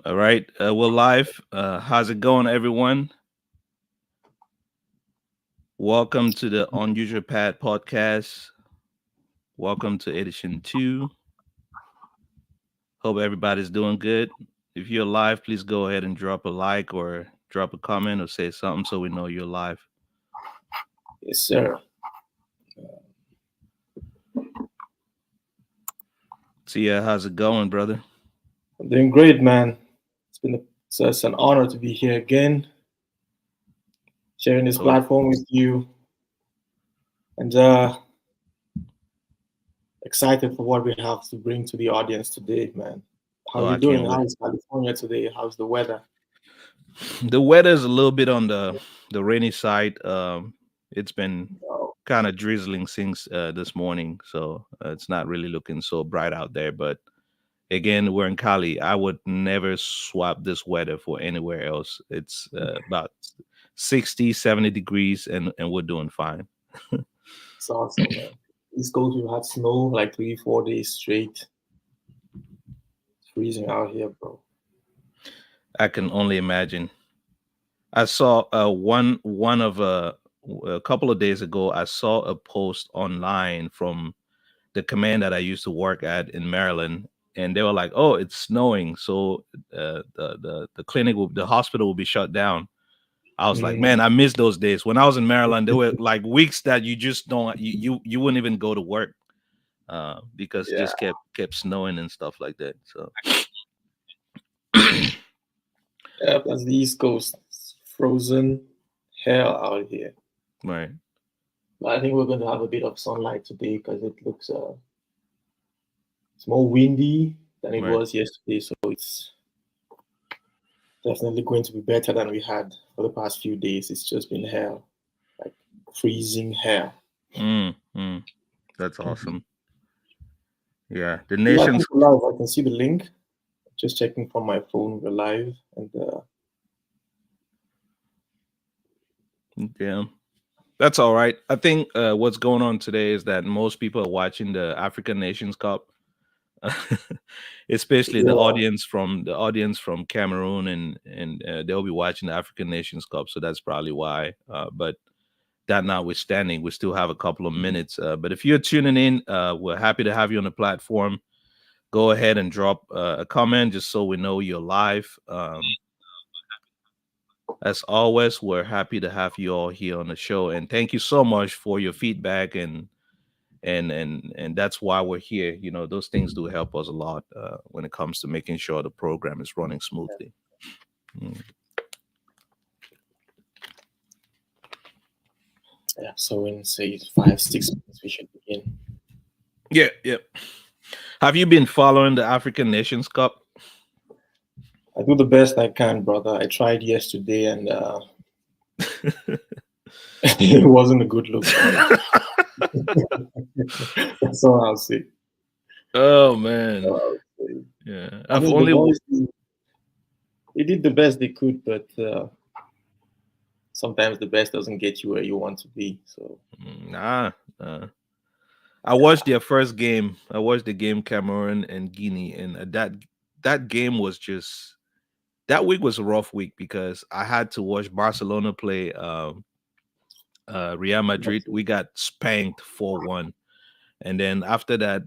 All right, we're live. How's it going, everyone? Welcome to the Unusual Pad podcast. Welcome to edition 2. Hope everybody's doing good. If you're live, please go ahead and drop a like or drop a comment or say something so we know you're live. Yes, sir. See ya, how's it going, brother? I'm doing great, man. It's an honor to be here again, sharing this Oh, platform with you, and excited for what we have to bring to the audience today, man. How oh, are you I doing? can't How wait. is California today? How's the weather? The weather's a little bit on the rainy side. It's been Oh, kind of drizzling since this morning, so it's not really looking so bright out there. But again, we're in Cali. I would never swap this weather for anywhere else. It's about 60, 70 degrees, and we're doing fine. it's awesome, man. East Coast, we've had snow like 3, 4 days straight. It's freezing out here, bro. I can only imagine. I saw one of a couple of days ago. I saw a post online from the command that I used to work at in Maryland, and they were like, "Oh, it's snowing, so the clinic will, the hospital will be shut down." I was like, Mm, man, I miss those days. When I was in Maryland, there were like weeks that you just don't you wouldn't even go to work because it yeah, just kept snowing and stuff like that. So yeah, that's the East Coast. It's frozen hell out here. right, But I think we're going to have a bit of sunlight today because it looks it's more windy than it right. was yesterday, so it's definitely going to be better than we had for the past few days. It's just been hell, like freezing hell. Mm. That's Mhm. awesome. Yeah, the Yeah, I nation's think we're live. I can see the link. Just checking from my phone. We're live, and yeah. That's all right. I think what's going on today is that most people are watching the African Nations Cup, especially yeah, the audience from Cameroon, and they'll be watching the African Nations Cup. So that's probably why. But that notwithstanding, we still have a couple of minutes. But if you're tuning in, we're happy to have you on the platform. Go ahead and drop a comment just so we know you're live. As always, we're happy to have you all here on the show, and thank you so much for your feedback and that's why we're here. You know, those things do help us a lot when it comes to making sure the program is running smoothly. Mm. yeah. So in say 5, 6 minutes, we should begin. Yeah. Have you been following the African Nations Cup? I do the best I can, brother. I tried yesterday, and it wasn't a good look for me. That's all I'll say. Oh man, Uh, yeah. I I've mean, the only boys they did the best they could, but sometimes the best doesn't get you where you want to be. So nah. I watched their first game. I watched the game Cameroon and Guinea, and that game was just that week was a rough week because I had to watch Barcelona play Real Madrid. We got spanked 4-1. And then after that,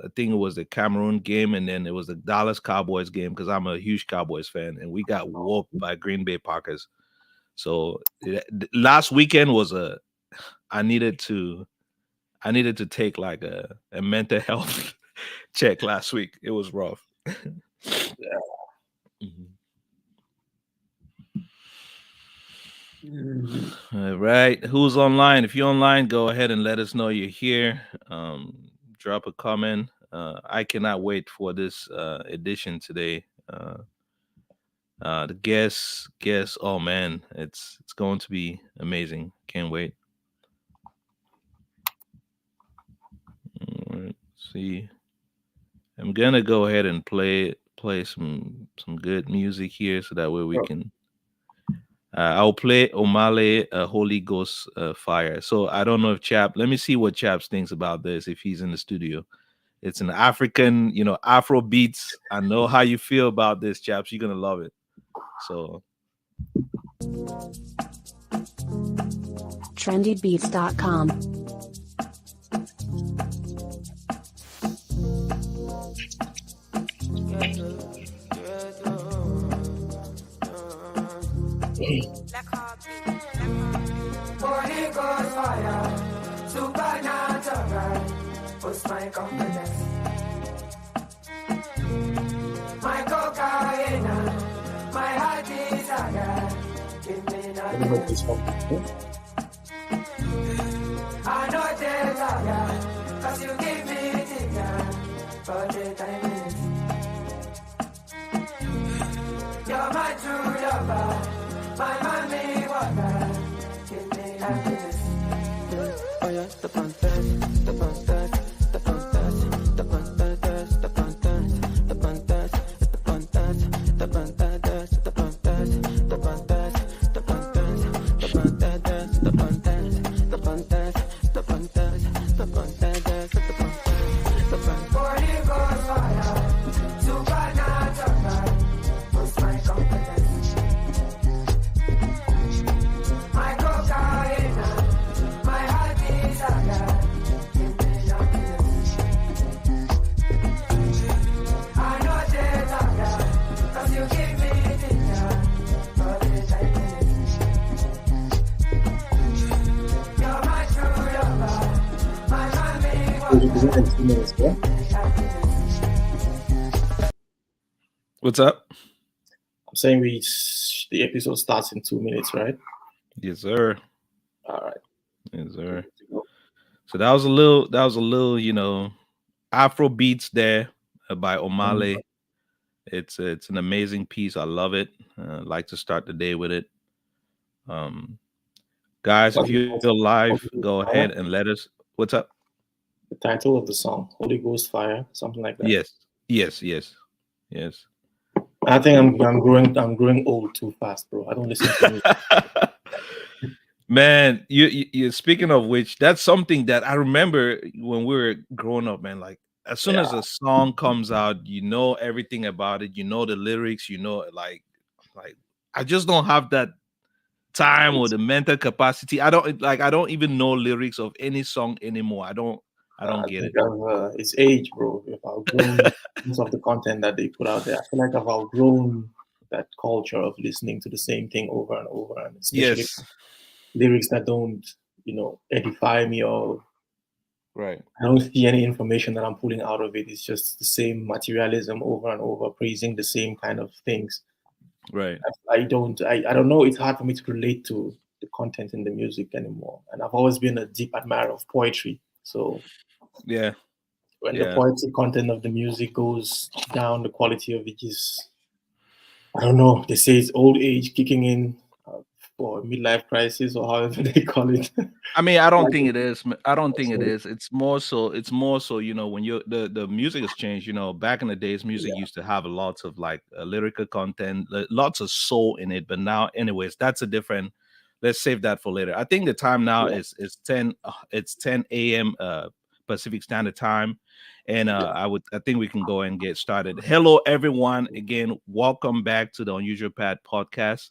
I think it was the Cameroon game, and then it was the Dallas Cowboys game because I'm a huge Cowboys fan, and we got whooped by Green Bay Packers. So last weekend was a I needed to I needed to take like a mental health check last week. It was rough. Mhm. mm, All right. Who's online? If you're online, go ahead and let us know you're here. Drop a comment. I cannot wait for this edition today. The guests. Oh man, it's going to be amazing. Can't wait. All right, see, I'm gonna go ahead and play some good music here, so that way we oh, can. I'll play Omale Holy Ghost Fire. So I don't know if Chap. Let me see what Chaps thinks about this if he's in the studio. It's an African, Afro beats. I know how you feel about this, chaps. You're gonna love it. So trendybeats.com. Holy Ghost fire, supernatural, boost my confidence. My cocaine, my heart desire, give me I don't know if this nothing. one. I know desire, cause you give me dinner, for the time is. You're my true lover, my mommy water, give me happiness. Oh yeah, the pantas, the pantas, the pantas, the pantas, the pantas, the pantas, the pantas, the pantas, the pantas, the pantas, the pantas, the pantas, the pantas, the pantas, the pantas, the pantas, the pantas. Holy Ghost fire, supernatural, boost my confidence. My cocaine, my heart desire, give me happiness. I know desire, cause you give me dinner, for the Chinese. You're my true lover, my mommy Is it water, in 2 minutes? Yeah. happiness. what's up? I'm saying the episode starts in 2 minutes, right? Yes, sir. All right. Yes, Good sir. to go. So that was a little, Afro beats there by Omale. It's an amazing piece. I love it. Like to start the day with it. Um, guys, if What's the you're title? live, Holy go Ghost ahead Fire. and let us. What's up? The title of the song, Holy Ghost Fire, something like that. Yes, yes, yes, yes. I think I'm growing old too fast, bro. I don't listen to music. Man, you speaking of which, that's something that I remember when we were growing up, man. Like as soon Yeah, as a song comes out, you know everything about it, you know the lyrics, like I just don't have that time or it's, the mental capacity. I don't even know lyrics of any song anymore. I don't I get think it. it's age, bro. I've outgrown most of the content that they put out there. I feel like I've outgrown that culture of listening to the same thing over and over, and especially Yes. lyrics that don't, edify me, or Right. I don't see any information that I'm pulling out of it. It's just the same materialism over and over, praising the same kind of things. Right. I don't know. It's hard for me to relate to the content in the music anymore. And I've always been a deep admirer of poetry. So Yeah. when the Yeah. poetic content of the music goes down, the quality of it is, I don't know. They say it's old age kicking in, or midlife crisis, or however they call it. I mean, I don't Like, think it is. I don't think it so, is. It's more so, when the music has changed, back in the days music yeah, used to have lots of like lyrical content, lots of soul in it, but now anyways, that's a different, let's save that for later. I think the time now yeah, is 10 it's 10 a.m. Pacific Standard Time. And yeah. I think we can go and get started. Hello everyone. Again, welcome back to the Unusual Pad podcast.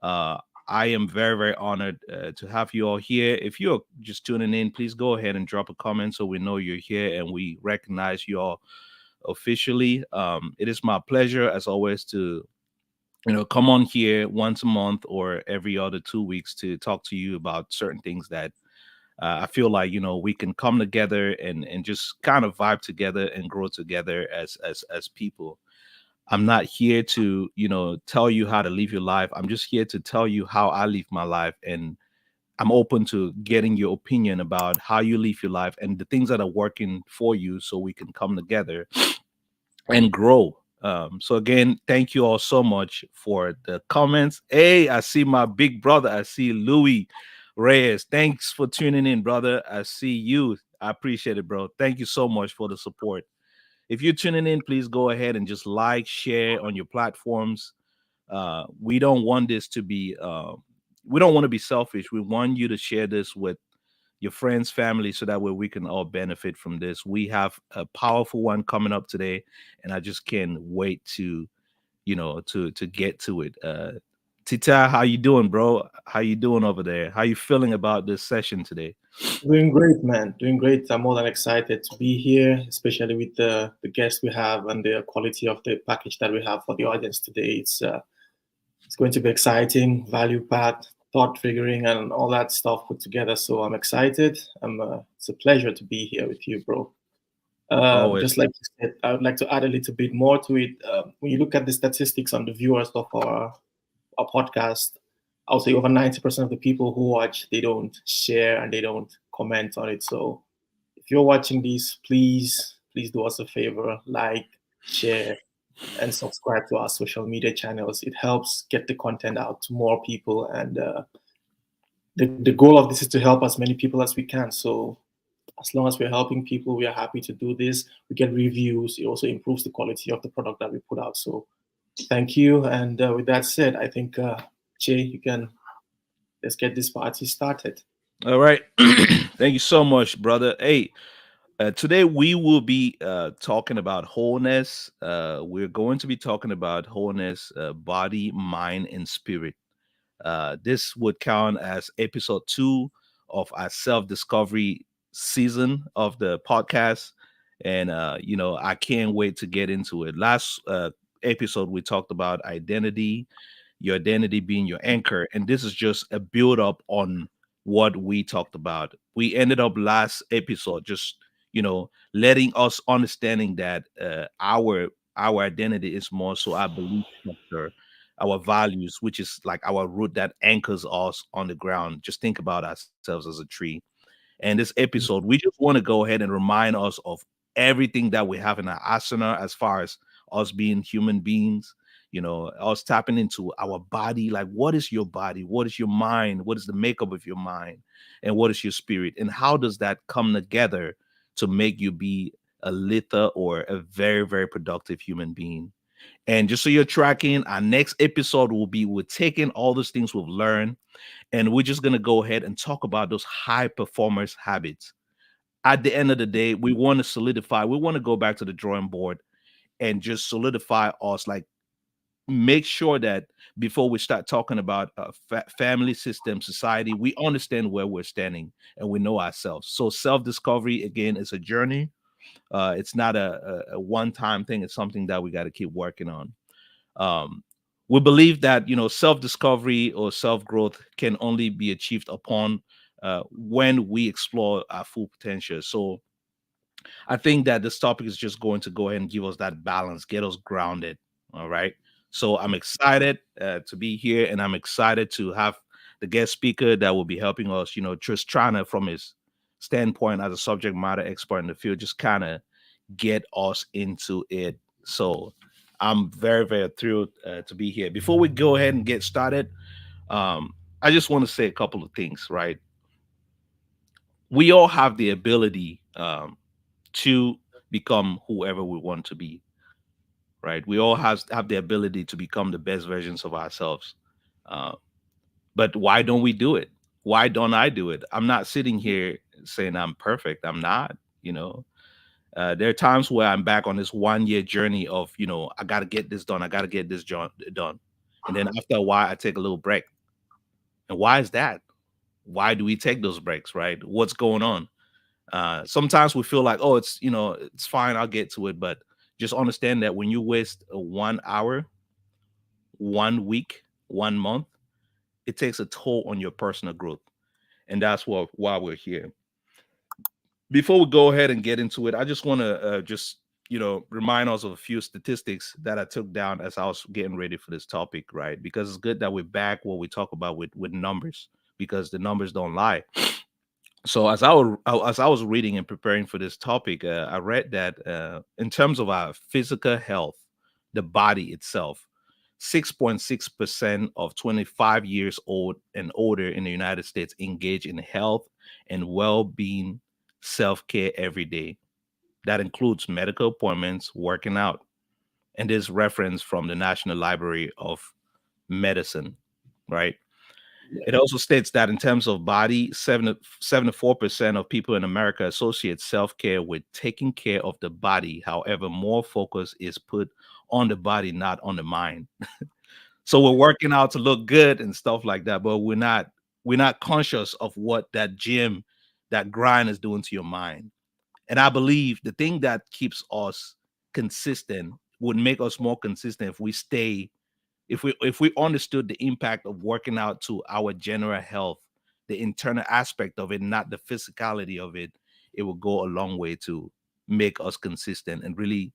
Uh, I am very, very honored to have you all here. If you're just tuning in, please go ahead and drop a comment so we know you're here and we recognize you all officially. It is my pleasure, as always, to come on here once a month or every other 2 weeks to talk to you about certain things that I feel like we can come together and just kind of vibe together and grow together as people. I'm not here to, tell you how to live your life. I'm just here to tell you how I live my life. And I'm open to getting your opinion about how you live your life and the things that are working for you so we can come together and grow. So again, thank you all so much for the comments. Hey, I see my big brother. I see Louis Reyes. Thanks for tuning in, brother. I see you. I appreciate it, bro. Thank you so much for the support. If you're tuning in, please go ahead and just like, share on your platforms. We don't want this to be, we don't want to be selfish. We want you to share this with your friends, family, so that way we can all benefit from this. We have a powerful one coming up today, and I just can't wait to, to get to it. Tita, how you doing, bro? How you doing over there? How you feeling about this session today? Doing great, man. Doing great. I'm more than excited to be here, especially with the guests we have and the quality of the package that we have for the audience today. It's going to be exciting, value packed, thought triggering, and all that stuff put together. So I'm excited. It's a pleasure to be here with you, bro. Always. Just like you said, I would like to add a little bit more to it. When you look at the statistics on the viewers of our podcast, I would say over 90% of the people who watch, they don't share and they don't comment on it. So if you're watching this, please do us a favor, like, share, and subscribe to our social media channels. It helps get the content out to more people. And the goal of this is to help as many people as we can. So as long as we're helping people, we are happy to do this. We get reviews. It also improves the quality of the product that we put out. So thank you. And with that said, I think, Jay, let's get this party started. All right. Thank you so much, brother. Hey, today we will be talking about wholeness. We're going to be talking about wholeness, body, mind, and spirit. This would count as episode 2 of our self discovery season of the podcast. And, I can't wait to get into it. Last episode, we talked about identity, your identity being your anchor. And this is just a build up on what we talked about. We ended up last episode just, letting us understanding that our identity is more so our belief structure, our values, which is like our root that anchors us on the ground. Just think about ourselves as a tree. And this episode, we just want to go ahead and remind us of everything that we have in our arsenal as far as us being human beings, us tapping into our body. Like, what is your body? What is your mind? What is the makeup of your mind? And what is your spirit? And how does that come together to make you be a little or a very, very productive human being? And just so you're tracking, our next episode will be we're taking all those things we've learned and we're just going to go ahead and talk about those high performers habits. At the end of the day, we want to solidify, we want to go back to the drawing board and just solidify us, like make sure that before we start talking about family system, society, we understand where we're standing and we know ourselves. So self-discovery, again, is a journey. It's not a one-time thing. It's something that we got to keep working on. Um, we believe that self-discovery or self-growth can only be achieved upon when we explore our full potential. So I think that this topic is just going to go ahead and give us that balance, get us grounded. All right. So I'm excited to be here, and I'm excited to have the guest speaker that will be helping us. Just trying to, from his standpoint as a subject matter expert in the field, just kind of get us into it. So I'm very, very thrilled to be here. Before we go ahead and get started, I just want to say a couple of things, right? We all have the ability to become whoever we want to be, right? We all have the ability to become the best versions of ourselves. Uh, but why don't we do it? Why don't I do it? I'm not sitting here saying I'm perfect. I'm not, you know. There are times where I'm back on this 1 year journey of, I got to get this done. I got to get this done. And then after a while, I take a little break. And why is that? Why do we take those breaks, right? What's going on? Sometimes we feel like, oh, it's fine. I'll get to it. But just understand that when you waste 1 hour, 1 week, 1 month, it takes a toll on your personal growth. And that's why we're here. Before we go ahead and get into it, I just want to remind us of a few statistics that I took down as I was getting ready for this topic, right? Because it's good that we're back what we talk about with numbers, because the numbers don't lie. So as I was reading and preparing for this topic, I read that in terms of our physical health, the body itself, 6.6% of 25 years old and older in the United States engage in health and well-being self-care every day. That includes medical appointments, working out, and this reference from the National Library of Medicine, right? It also states that in terms of body, 74% of people in America associate self care with taking care of the body. However, more focus is put on the body, not on the mind. So we're working out to look good and stuff like that, but we're not conscious of what that gym, that grind is doing to your mind. And I believe the thing that keeps us consistent would make us more consistent if we stay, if we understood the impact of working out to our general health, the internal aspect of it, not the physicality of it. It will go a long way to make us consistent and really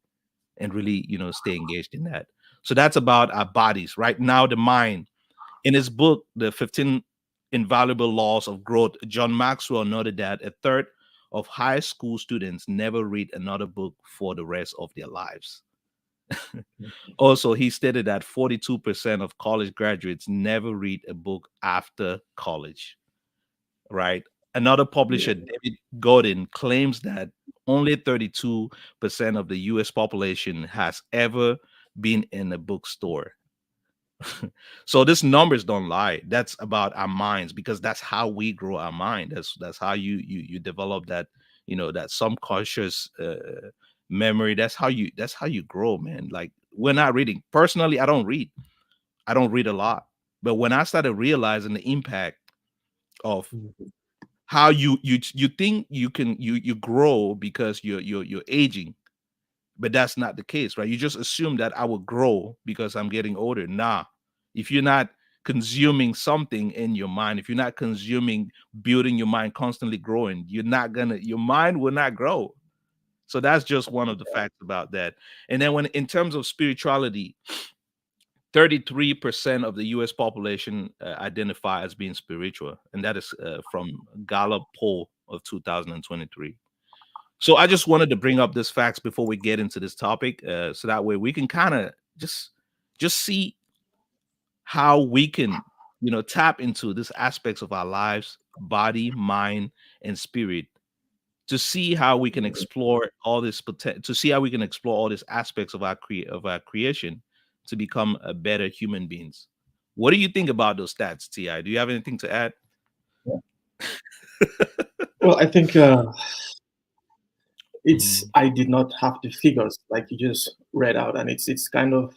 stay engaged in that. So that's about our bodies. Right now, the mind. In his book, The 15 Invaluable Laws of Growth, John Maxwell noted that a third of high school students never read another book for the rest of their lives. Also, he stated that 42% of college graduates never read a book after college, right? Another Yeah. publisher, David Gordon, claims that only 32% of the US population has ever been in a bookstore. So these numbers don't lie. That's about our minds, because that's how we grow our mind. That's how you develop that, that subconscious memory. That's how you grow, man. Like, we're not reading. Personally, I don't read a lot. But when I started realizing the impact of Mhm. how you think you grow because you're aging, but that's not the case, right? You just assume that I will grow because I'm getting older. Nah, if you're not consuming something in your mind, if you're not consuming, building your mind, constantly growing, your mind will not grow. So that's just one of the facts about that. And then, when in terms of spirituality, 33% of the US population identify as being spiritual, and that is from Gallup poll of 2023. So I just wanted to bring up this facts before we get into this topic, so that way we can kind of just see how we can, tap into these aspects of our lives, body, mind, and spirit, to see how we can explore all this to see how we can explore all these aspects of our creation, to become a better human beings. What do you think about those stats, Ti? Do you have anything to add? Well, I think it's Mhm. I did not have the figures like you just read out, and it's kind of,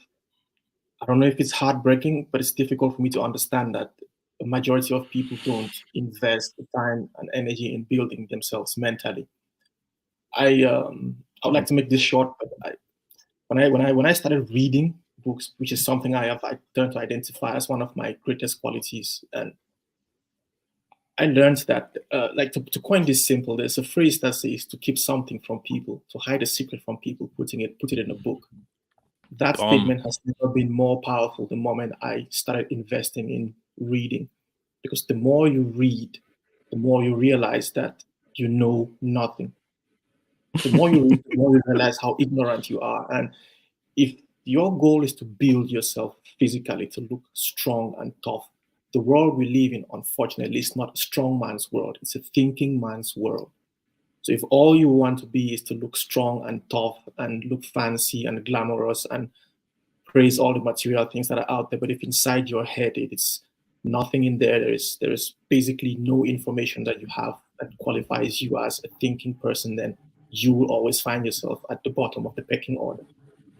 I don't know if it's heartbreaking, but it's difficult for me to understand that a majority of people don't invest the time and energy in building themselves mentally. I would like to make this short, but when I started reading books, which is something I turned to identify as one of my greatest qualities, and I learned that, like, to coin this simple, there's a phrase that says to keep something from people, to hide a secret from people, put it in a book. That Um, statement has never been more powerful the moment I started investing in reading. Because the more you read, the more you realize that you know nothing. The more you read, the more you realize how ignorant you are. And if your goal is to build yourself physically to look strong and tough, the world we live in, unfortunately, is not a strong man's world, it's a thinking man's world. So if all you want to be is to look strong and tough and look fancy and glamorous and praise all the material things that are out there, but if inside your head it's nothing in there, there is basically no information that you have that qualifies you as a thinking person, then you will always find yourself at the bottom of the pecking order,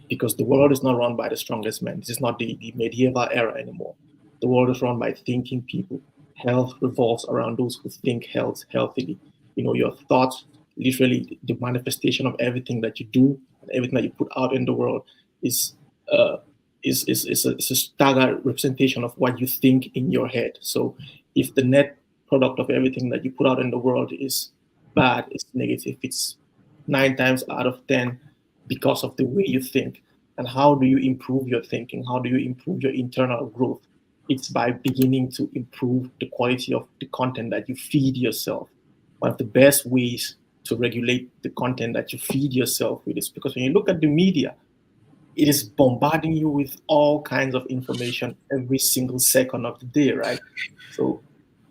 because the world is not run by the strongest men. This is not the medieval era anymore. The world is run by thinking people. Health revolves around those who think healthily. Your thoughts, literally the manifestation of everything that you do and everything that you put out in the world is uh, is a staggered representation of what you think in your head. So if the net product of everything that you put out in the world is bad, it's negative, it's 9 times out of 10 because of the way you think. And how do you improve your thinking? How do you improve your internal growth? It's by beginning to improve the quality of the content that you feed yourself. One of the best ways to regulate the content that you feed yourself with is because when you look at the media, it is bombarding you with all kinds of information every single second of the day, right? So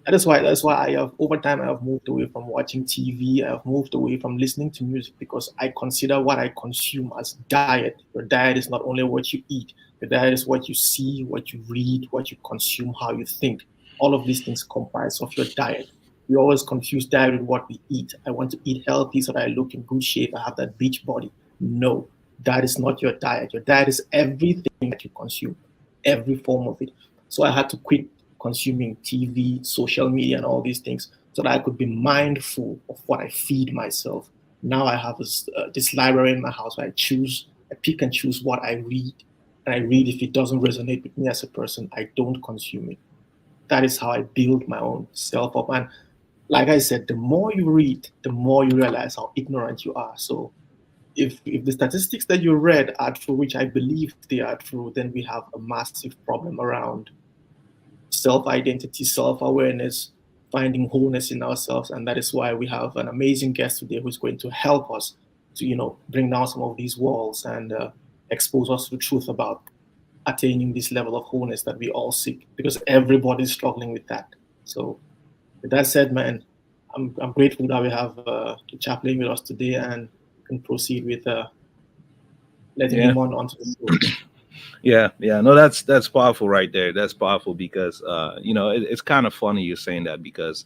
that's why I have over time I have moved away from watching TV. I have moved away from listening to music because I consider what I consume as diet. Your diet is not only what you eat. Your diet is what you see, what you read, what you consume, how you think. All of these things comprise of your diet. We always confuse diet with what we eat. I want to eat healthy so that I look in good shape. I have that beach body. No, that is not your diet. Your diet is everything that you consume, every form of it. So I had to quit consuming TV, social media, and all these things so that I could be mindful of what I feed myself. Now I have this library in my house where I pick and choose what I read. And I read. If it doesn't resonate with me as a person, I don't consume it. That is how I build my own self up. And like I said, the more you read, the more you realize how ignorant you are. So if the statistics that you read are true, which I believe they are true, then we have a massive problem around self-identity, self-awareness, finding wholeness in ourselves. And that is why we have an amazing guest today who's going to help us to, bring down some of these walls and expose us to the truth about attaining this level of wholeness that we all seek, because everybody's struggling with that. So with that said, man, I'm grateful that we have the chaplain with us today and can proceed with letting Yeah. him on onto the show. Yeah. No, that's powerful right there. That's powerful because it's kind of funny you're saying that, because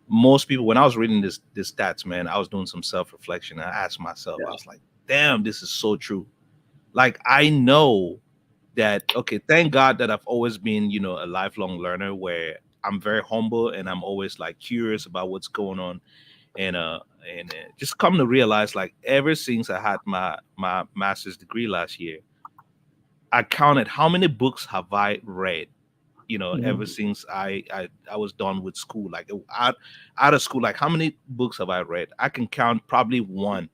most people, when I was reading this stats, man, I was doing some self-reflection. I asked myself, I Yeah. was like, damn, this is so true. Like, I know that, okay, thank God that I've always been, a lifelong learner, where I'm very humble and I'm always like curious about what's going on. And just come to realize, like, ever since I had my master's degree last year, I counted how many books have I read, ever Mhm. since I was done with school. Like, out of school, like, how many books have I read? I can count probably one.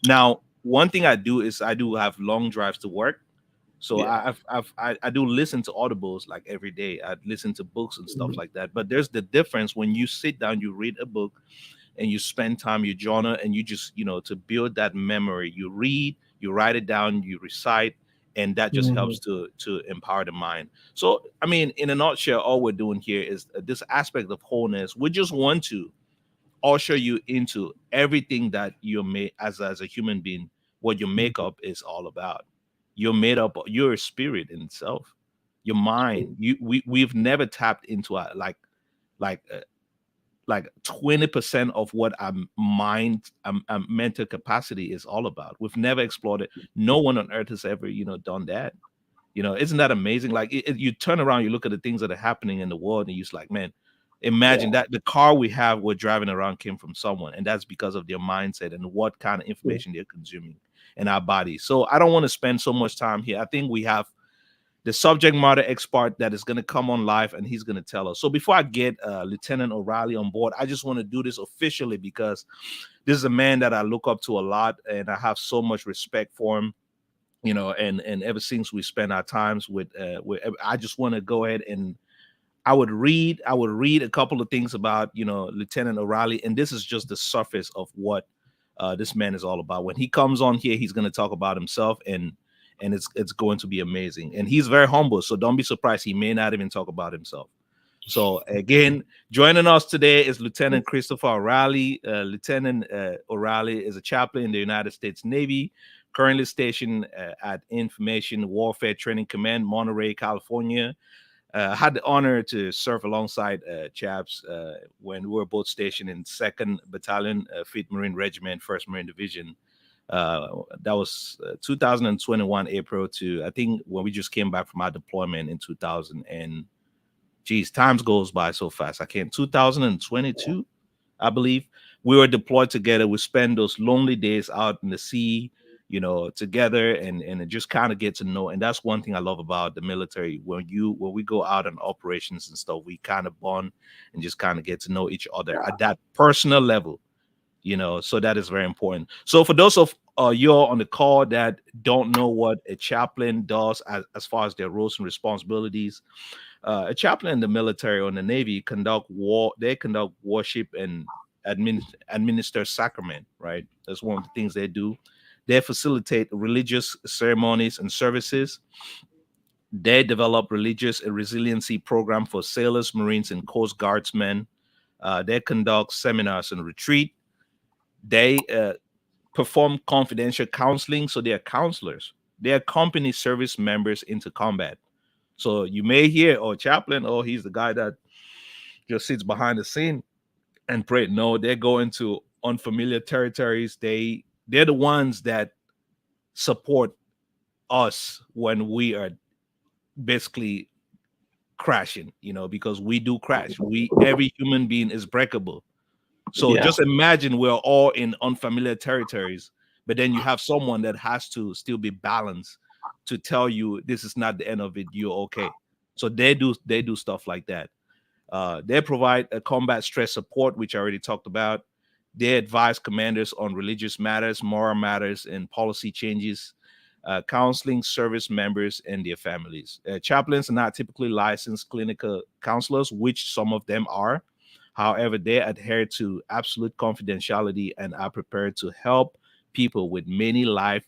Now, one thing I do is I do have long drives to work. So Yeah. I do listen to audibles like every day. I listen to books and stuff Mhm. like that. But there's the difference when you sit down, you read a book, and you spend time, you journal, and you just, to build that memory. You read, you write it down, you recite, and that just helps Mhm. to empower the mind. So, I mean, in a nutshell, all we're doing here is this aspect of wholeness. We just want to usher you into everything that you're made as a human being, what your Mhm. makeup is all about. You're made up, your spirit in itself, your mind. We've never tapped into our like uh, like 20% of what our mind, mental capacity is all about. We've never explored it. No one on earth has ever, done that. Isn't that amazing? Like, you turn around, you look at the things that are happening in the world, and you're just like, man, imagine Yeah. that the car we're driving around came from someone, and that's because of their mindset and what kind of Yeah. information they're consuming in our bodies. So I don't want to spend so much time here. I think we have the subject matter expert that is going to come on live, and he's going to tell us. So before I get Lieutenant O'Reilly on board, I just want to do this officially, because this is a man that I look up to a lot, and I have so much respect for him. And ever since we spent our times with, I just want to go ahead and I would read a couple of things about, Lieutenant O'Reilly, and this is just the surface of what this man is all about. When he comes on here, he's going to talk about himself, and it's going to be amazing. And he's very humble, so don't be surprised. He may not even talk about himself. So again, joining us today is Lieutenant Christopher O'Reilly. Lieutenant O'Reilly is a chaplain in the United States Navy, currently stationed at Information Warfare Training Command, Monterey, California. Had the honor to serve alongside Chaps when we were both stationed in 2nd Battalion, 5th Marine Regiment, 1st Marine Division. That was 2021 April to, I think, when we just came back from our deployment in 2000. And geez, times goes by so fast. I can't. 2022, I believe. We were deployed together. We spend those lonely days out in the sea, together, and it just kind of get to know. And that's one thing I love about the military. When we go out on operations and stuff, we kind of bond and just kind of get to know each other at that personal level. So that is very important. So for those of you all on the call that don't know what a chaplain does as far as their roles and responsibilities, a chaplain in the military or in the Navy conduct worship and administer sacrament, right? That's one of the things they do. They facilitate religious ceremonies and services. They develop religious resiliency program for sailors, Marines, and Coast Guardsmen. They conduct seminars and retreat. They perform confidential counseling, so they are counselors. They accompany service members into combat. So you may hear, oh, chaplain, oh, he's the guy that just sits behind the scene and pray. No, they're going to unfamiliar territories. They're the ones that support us when we are basically crashing, because we do crash. Every human being is breakable. So Yeah. just imagine we're all in unfamiliar territories, but then you have someone that has to still be balanced to tell you this is not the end of it. You're okay. So they do stuff like that. They provide a combat stress support, which I already talked about. They advise commanders on religious matters, moral matters, and policy changes, counseling service members and their families. Chaplains are not typically licensed clinical counselors, which some of them are. However, they adhere to absolute confidentiality and are prepared to help people with many life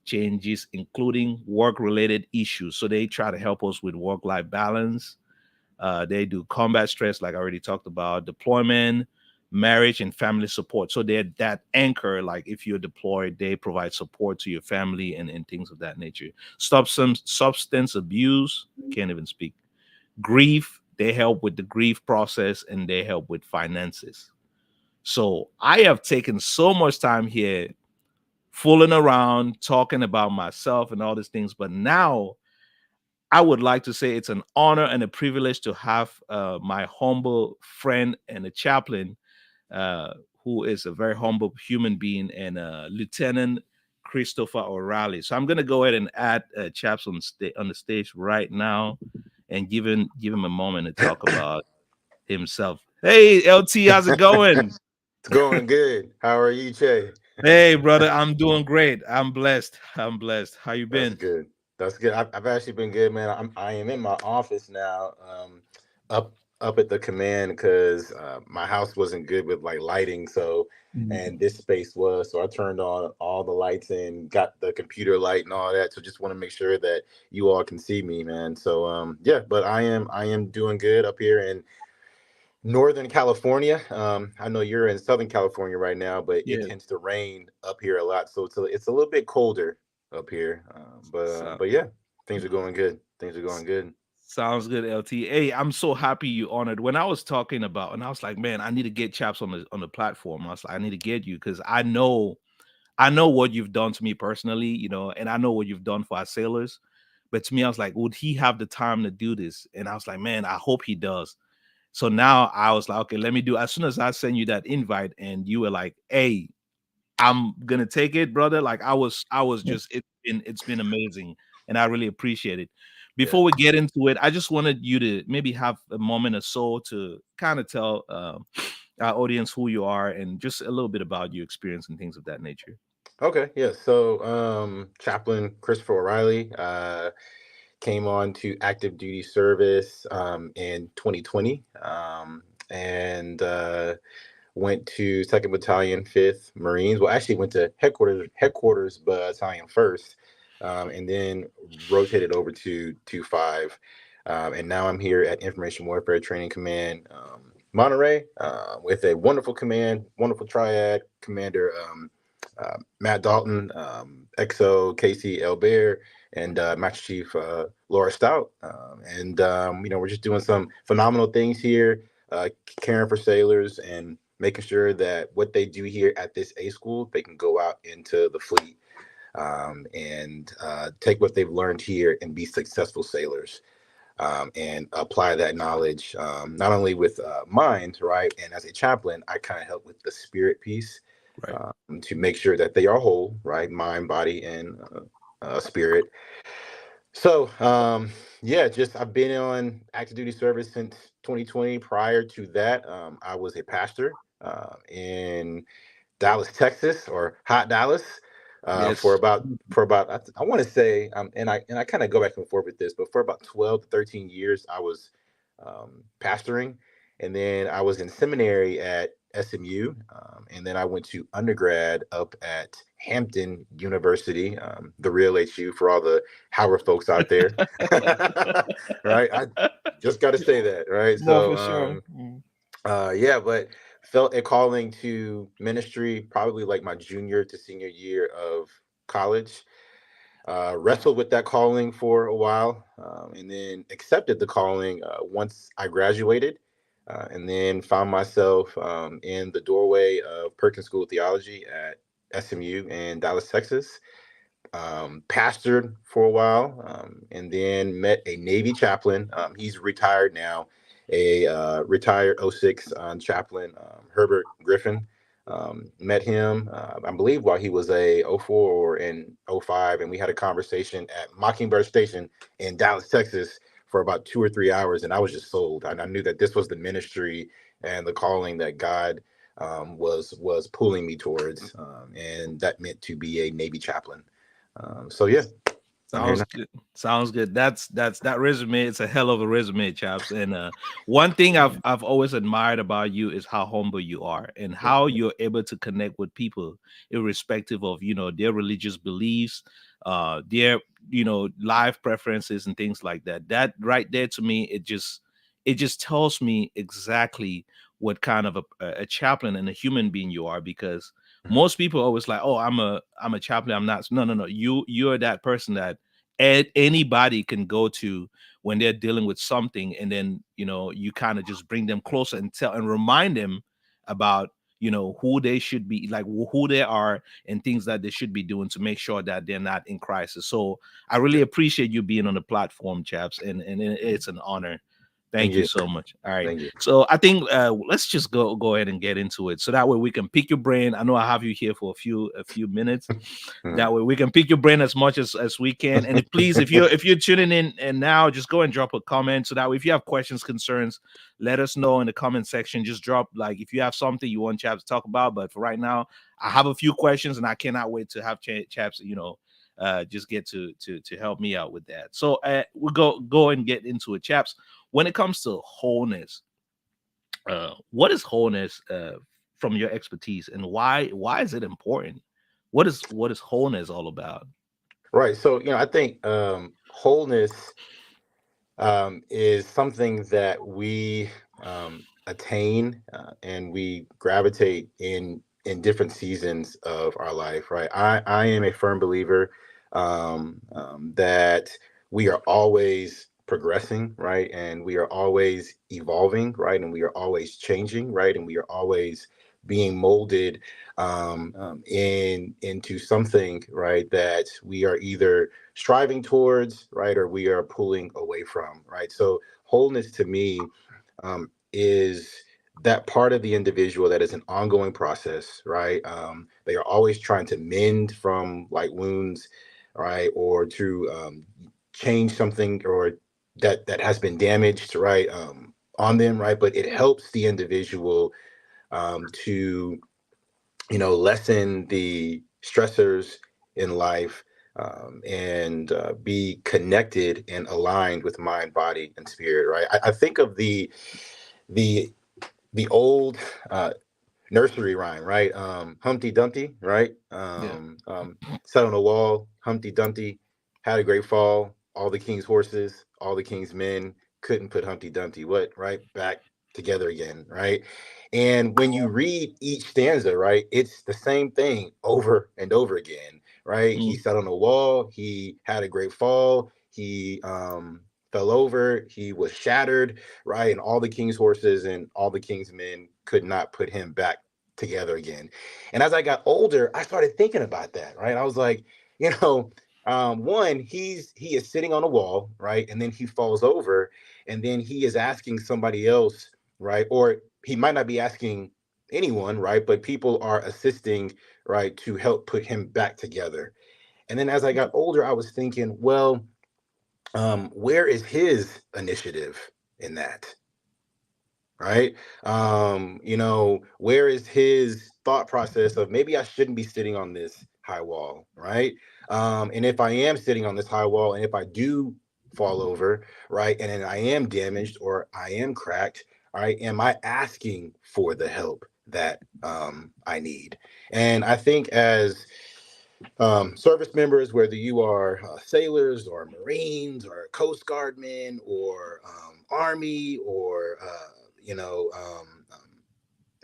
changes, including work related issues. So they try to help us with work life balance. They do combat stress, like I already talked about, deployment, marriage, and family support. So they're that anchor. Like if you're deployed, they provide support to your family and things of that nature. Substance abuse, can't even speak. Grief, they help with the grief process and they help with finances. So I have taken so much time here fooling around, talking about myself and all these things. But now I would like to say it's an honor and a privilege to have my humble friend and a chaplain, uh, who is a very humble human being, and Lieutenant Christopher O'Reilly. So I'm going to go ahead and add Chaps on the stage right now and give him a moment to talk about himself. Hey, LT, how's it going? It's going good. How are you, Che? Hey, brother, I'm doing great. I'm blessed. I'm blessed. How you That's been? good. That's good. I've actually been good, man. I am in my office now, up up at the command because my house wasn't good with like lighting, so and this space was, so I turned on all the lights and got the computer light and all that. So just want to make sure that you all can see me, man. So yeah, but I am doing good up here in Northern California. I know you're in Southern California right now, but it Yeah. tends to rain up here a lot, so it's a little bit colder up here. So, But yeah, things are going good. Things are going good. sounds good, LT. Hey, I'm so happy you honored. When I was talking about, and I was like, man, I need to get Chaps on the platform. I was like, I need to get you because I know what you've done to me personally, and I know what you've done for our sailors. But to me, I was like, would he have the time to do this? And I was like, man, I hope he does. So now I was like, okay, let me do. As soon as I send you that invite, and you were like, hey, I'm gonna take it, brother. Like I was just it's been amazing, and I really appreciate it. Yeah. Before we get into it, I just wanted you to maybe have a moment or so to kind of tell our audience who you are and just a little bit about your experience and things of that nature. Okay. Yeah. So, Chaplain Christopher O'Reilly came on to active duty service in 2020, and went to Second Battalion, Fifth Marines. Well, actually went to headquarters battalion first, and then rotated over to 2-5, and now I'm here at Information Warfare Training Command, Monterey, with a wonderful command, wonderful triad commander. Matt Dalton, XO Casey Elbert, and Master Chief Laura Stout. And we're just doing some phenomenal things here, caring for sailors and making sure that what they do here at this A school, they can go out into the fleet, and take what they've learned here and be successful sailors. And apply that knowledge, not only with mind, right? And as a chaplain, I kind of help with the spirit piece, Right. to make sure that they are whole, right? Mind, body, and spirit. So, yeah, just I've been on active duty service since 2020. Prior to that, I was a pastor in Dallas, Texas, or hot Dallas, for Yes. about I want to say, and I kind of go back and forth with this, but for about 12 to 13 years, I was pastoring, and then I was in seminary at SMU, and then I went to undergrad up at Hampton University, the real HU for all the Howard folks out there, right? I just got to say that, right? No, So, for sure. yeah, but felt a calling to ministry probably like my junior to senior year of college. Wrestled with that calling for a while, and then accepted the calling once I graduated. and then found myself in the doorway of Perkins School of Theology at SMU in Dallas, Texas. Pastored for a while, and then met a Navy chaplain. He's retired now, a retired '06 chaplain, Herbert Griffin. Met him, I believe, while he was a '04 or in '05, and we had a conversation at Mockingbird Station in Dallas, Texas, for about 2 or 3 hours, and I was just sold. I knew that this was the ministry and the calling that God was pulling me towards, and that meant to be a Navy chaplain. So yeah, I'm here Sounds now. good. Sounds good. That's that resume. It's a hell of a resume, chaps. And one thing I've always admired about you is how humble you are and how you're able to connect with people, irrespective of their religious beliefs, their life preferences and things like that. That right there to me, it just tells me exactly what kind of a chaplain and a human being you are, because Mhm. most people always like, oh, I'm a chaplain, I'm not. No, no, no, you're that person that anybody can go to when they're dealing with something, and then you kind of just bring them closer and tell and remind them about who they should be, like who they are, and things that they should be doing to make sure that they're not in crisis. So I really Yeah. appreciate you being on the platform, chaps, and it's an honor. Thank Thank you you. so much. All right. Thank you. So I think let's just go ahead and get into it. So that way we can pick your brain. I know I have you here for a few minutes. Mhm. That way we can pick your brain as much as we can. And please, if you're tuning in and now, just go and drop a comment. So that way, if you have questions, concerns, let us know in the comment section. Just drop, like, if you have something you want Chaps to talk about. But for right now, I have a few questions, and I cannot wait to have Chaps, just get to help me out with that. So we'll go and get into it, Chaps. When it comes to wholeness, what is wholeness from your expertise, and why is it important? What is wholeness all about? Right. So, I think wholeness is something that we attain, and we gravitate in different seasons of our life. Right. I am a firm believer that we are always progressing, right, and we are always evolving, right, and we are always changing, right, and we are always being molded into something, right, that we are either striving towards, right, or we are pulling away from, right. So wholeness to me is that part of the individual that is an ongoing process, right. They are always trying to mend from like wounds, right, or to change something or that has been damaged, right, on them, right. But it helps the individual to lessen the stressors in life, and be connected and aligned with mind, body, and spirit. Right. I think of the the old nursery rhyme, right? Humpty Dumpty, right? Yeah. Sat on a wall. Humpty Dumpty had a great fall. All the king's horses, all the king's men couldn't put Humpty Dumpty what right back together again, right? And when you read each stanza, right, it's the same thing over and over again, right? He Mm, sat on a wall. He had a great fall. He fell over. He was shattered, right? And all the king's horses and all the king's men could not put him back together again. And as I got older, I started thinking about that, right? I was like, one, he is sitting on a wall, right? And then he falls over, and then he is asking somebody else, right? Or he might not be asking anyone, right? But people are assisting, right, to help put him back together. And then as I got older, I was thinking, well, where is his initiative in that? Right. Where is his thought process of maybe I shouldn't be sitting on this high wall, right? And if I am sitting on this high wall, and if I do fall over, right, and then I am damaged or I am cracked, all right, am I asking for the help that I need? And I think as service members, whether you are sailors or Marines or Coast Guardmen or Army or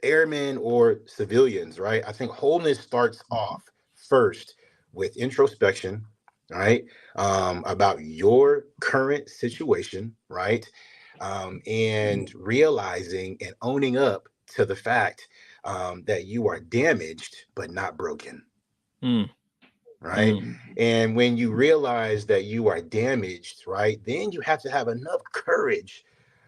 airmen or civilians, right? I think wholeness starts off first with introspection, right? About your current situation, right? and realizing and owning up to the fact that you are damaged but not broken. Mm. Right. Mm. And when you realize that you are damaged, right, then you have to have enough courage,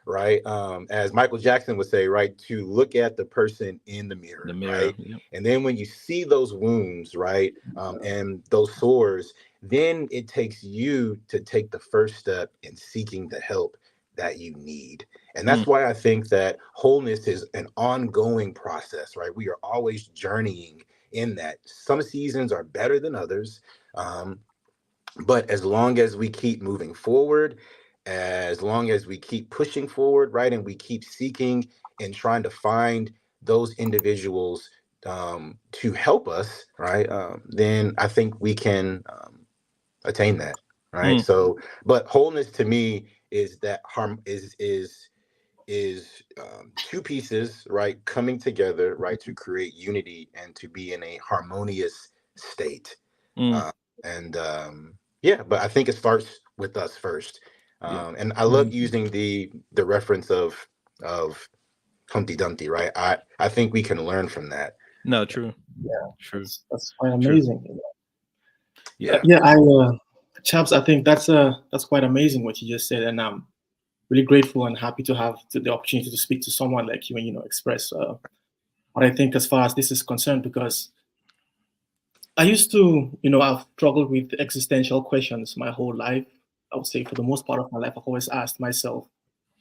right? As Michael Jackson would say, right, to look at the person in the The mirror, mirror. right? Yep. And then when you see those wounds, right, and those sores, then it takes you to take the first step in seeking the help that you need. And that's Mm. why I think that wholeness is an ongoing process, right? We are always journeying in that. Some seasons are better than others. Um, but as long as we keep moving forward, as long as we keep pushing forward, right, and we keep seeking and trying to find those individuals to help us, right, then I think we can attain that, right? Mm. So, but wholeness to me is that two pieces, right, coming together, right, to create unity and to be in a harmonious state. Mm. Uh, and Yeah, but I think it starts with us first. Yep. And I love using the reference of Humpty Dumpty, right? I think we can learn from that. No, true. Yeah, True. that's quite True. amazing. Yeah. Yeah, chaps, I think that's quite amazing what you just said, and I'm really grateful and happy to have the opportunity to speak to someone like you and express what I think as far as this is concerned, because I used to, I've struggled with existential questions my whole life. I would say for the most part of my life, I've always asked myself,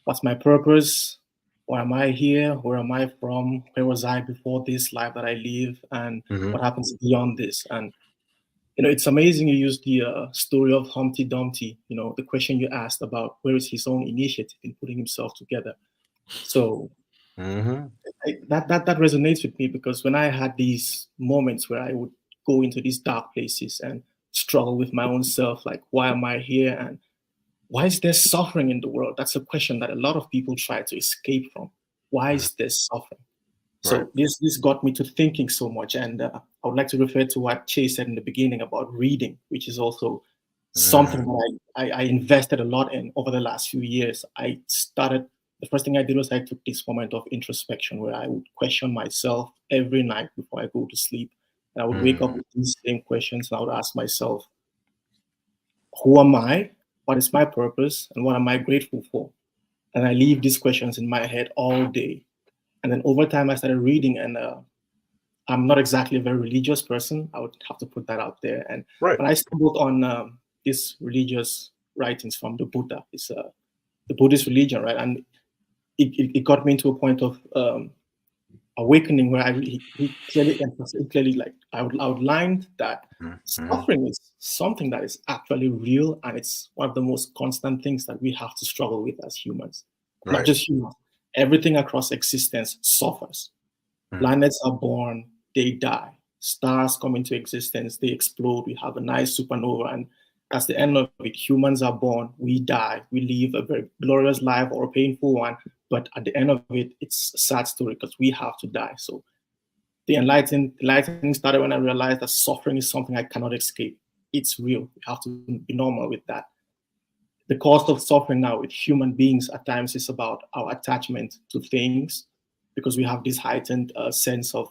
what's my purpose? Why am I here? Where am I from? Where was I before this life that I live? And Mm-hmm. what happens beyond this? And, it's amazing you used the story of Humpty Dumpty, the question you asked about where is his own initiative in putting himself together. So Mm-hmm. that resonates with me, because when I had these moments where I would go into these dark places and struggle with my own self, like, why am I here? And why is there suffering in the world? That's a question that a lot of people try to escape from. Why is there suffering? Right. So this got me to thinking so much. And I would like to refer to what Chase said in the beginning about reading, which is also something that I invested a lot in over the last few years. The first thing I did was I took this moment of introspection where I would question myself every night before I go to sleep. And I would wake up with these same questions, and I would ask myself, who am I? What is my purpose? And what am I grateful for? And I leave these questions in my head all day. And then over time, I started reading, and I'm not exactly a very religious person. I would have to put that out there. And Right. but I stumbled on these religious writings from the Buddha. It's the Buddhist religion, right? And it got me into a point of awakening where he clearly like outlined that suffering is something that is actually real, and it's one of the most constant things that we have to struggle with as humans. Right. Not just humans. Everything across existence suffers. Planets are born, they die. Stars come into existence, they explode. We have a nice supernova, and that's the end of it. Humans are born, we die, we live a very glorious life or a painful one, but at the end of it, it's a sad story because we have to die. So the enlightening started when I realized that suffering is something I cannot escape. It's real. We have to be normal with that. The cost of suffering now with human beings at times is about our attachment to things, because we have this heightened sense of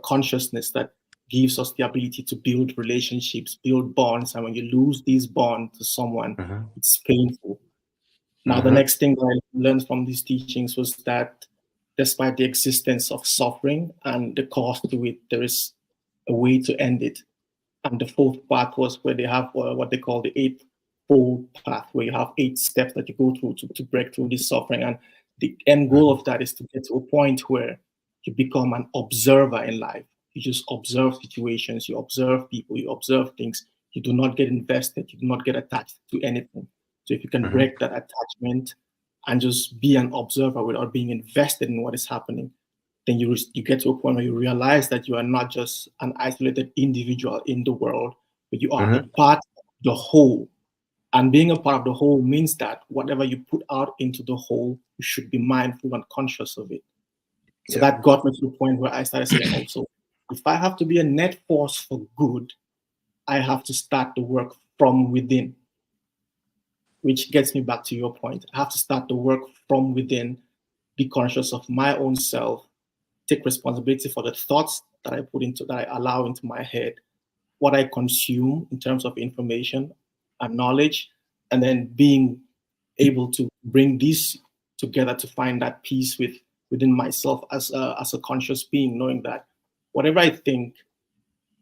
consciousness that gives us the ability to build relationships, build bonds. And when you lose these bonds to someone, it's painful. Now, the next thing that I learned from these teachings was that despite the existence of suffering and the cost to it, there is a way to end it. And the fourth part was where they have what they call the eightfold path, where you have 8 steps that you go through to break through this suffering. And the end goal of that is to get to a point where you become an observer in life. You just observe situations, you observe people, you observe things. You do not get invested, you do not get attached to anything. So if you can break that attachment and just be an observer without being invested in what is happening, then you get to a point where you realize that you are not just an isolated individual in the world, but you are a part of the whole. And being a part of the whole means that whatever you put out into the whole, you should be mindful and conscious of it. So that got me to the point where I started saying, also, if I have to be a net force for good, I have to start the work from within. which gets me back to your point. I have to start the work from within, be conscious of my own self, take responsibility for the thoughts that I allow into my head, what I consume in terms of information and knowledge, and then being able to bring these together to find that peace within myself as a conscious being, knowing that whatever I think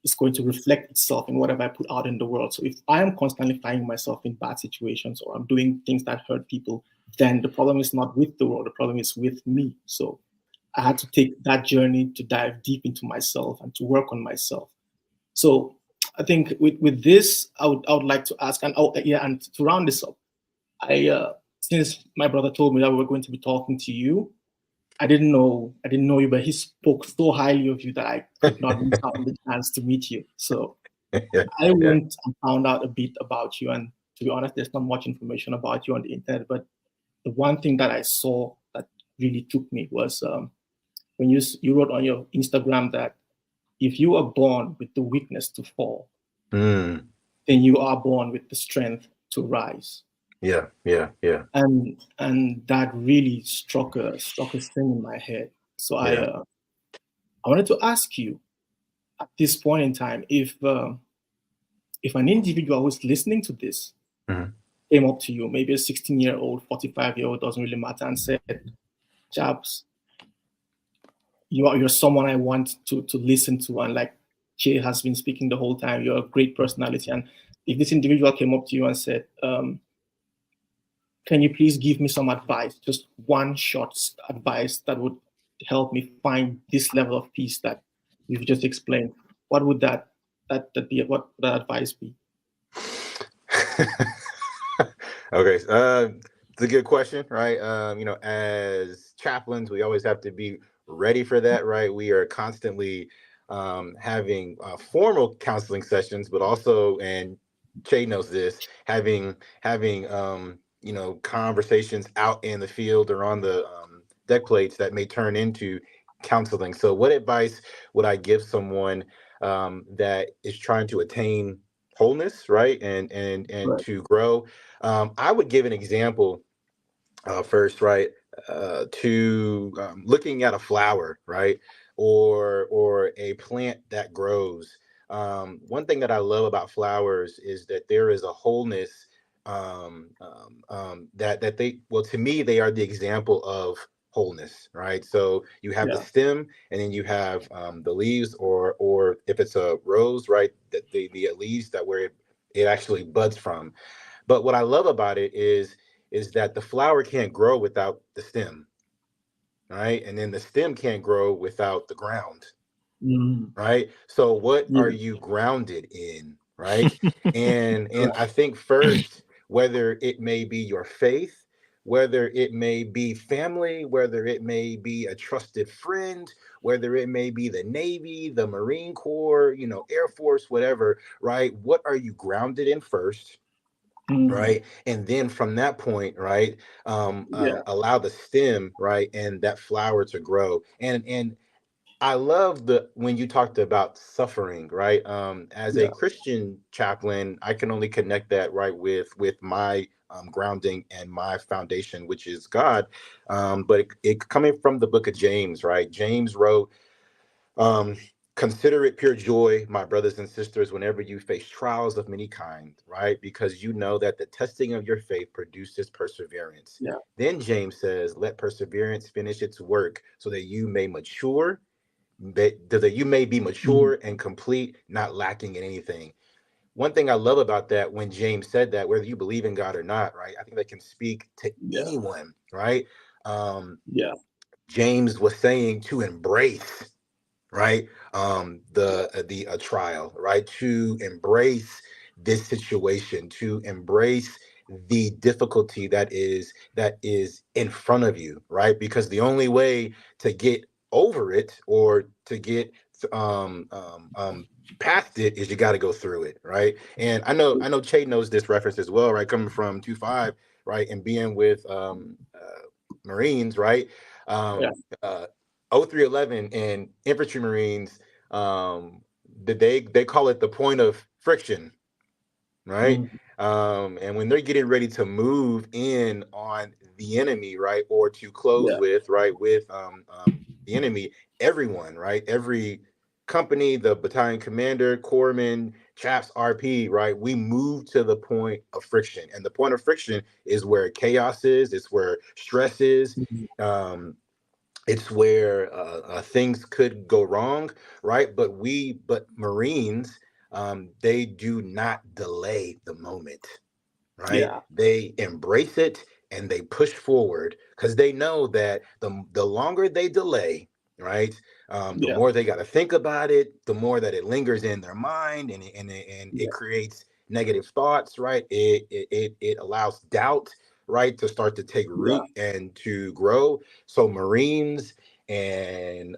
is going to reflect itself in whatever I put out in the world. So if I am constantly finding myself in bad situations or I'm doing things that hurt people, then the problem is not with the world, the problem is with me. So I had to take that journey to dive deep into myself and to work on myself. So I think with this, I would like to ask, and yeah, and to round this up, since my brother told me that we were going to be talking to you, I didn't know you, but he spoke so highly of you that I could not miss out on the chance to meet you. So Yeah, I yeah. went and found out a bit about you, and to be honest, there's not much information about you on the internet. But the one thing that I saw that really took me was when you wrote on your Instagram that if you are born with the weakness to fall, Mm, then you are born with the strength to rise. yeah, yeah, yeah, And that really struck a thing in my head. So yeah. I wanted to ask you at this point in time if an individual who's listening to this Mhm. came up to you, maybe a 16-year-old, 45-year-old, doesn't really matter, and said, "Jabs, you're someone I want to listen to, and like Jay has been speaking the whole time, you're a great personality." And if this individual came up to you and said, "Can you please give me some advice, just one short advice that would help me find this level of peace that you've just explained," what would that be? What would that advice be? Okay, it's a good question, right? As chaplains, we always have to be ready for that, right? We are constantly having formal counseling sessions, but also, and Che knows this, having conversations out in the field or on the deck plates that may turn into counseling. So, what advice would I give someone that is trying to attain wholeness, right, and Right. to grow? I would give an example first, right? To looking at a flower, right, or a plant that grows. One thing that I love about flowers is that there is a wholeness that they, well, to me, they are the example of wholeness, right? So you have the Yeah. stem, and then you have the leaves, or if it's a rose, right, that the leaves that where it actually buds from. But what I love about it is that the flower can't grow without the stem, right? And then the stem can't grow without the ground, Mm, right? So what are yeah. you grounded in, right? And Right. I think first, whether it may be your faith, whether it may be family, whether it may be a trusted friend, whether it may be the Navy, the Marine Corps, Air Force, whatever, right? What are you grounded in first? Mm, Right, and then from that point, right, yeah. allow the stem, right, and that flower to grow. And I love the when you talked about suffering, right? As a Yeah. Christian chaplain, I can only connect that, right, with my grounding and my foundation, which is God. But it coming from the book of James, right? James wrote, um, consider it pure joy, my brothers and sisters, whenever you face trials of many kind, right? Because you know that the testing of your faith produces perseverance. Yeah. Then James says, let perseverance finish its work so that you may mature, that you may be Mm, mature and complete, not lacking in anything. One thing I love about that, when James said that, whether you believe in God or not, right? I think that can speak to yeah. anyone, right? Um, Yeah. James was saying to embrace, right, the trial, right, to embrace this situation, to embrace the difficulty that is in front of you, right, because the only way to get over it, or to get um um um past it, is you got to go through it, right? And I know Che knows this reference as well, right, coming from 2-5, right, and being with Marines, right? Yeah. uh 0311 and infantry Marines, they call it the point of friction, right? Mm, And when they're getting ready to move in on the enemy, right, or to close Yeah. with, right, with the enemy, everyone, right, every company, the battalion commander, corpsman, chaps, RP, right, we move to the point of friction, and the point of friction is where chaos is. It's where stress is. Mhm. Um, it's where things could go wrong, right? But Marines, they do not delay the moment, right? Yeah. They embrace it and they push forward because they know that the longer they delay, right, the Yeah. more they got to think about it, the more that it lingers in their mind, and it Yeah. creates negative thoughts, right? It allows doubt, right, to start to take Yeah. root and to grow. So Marines and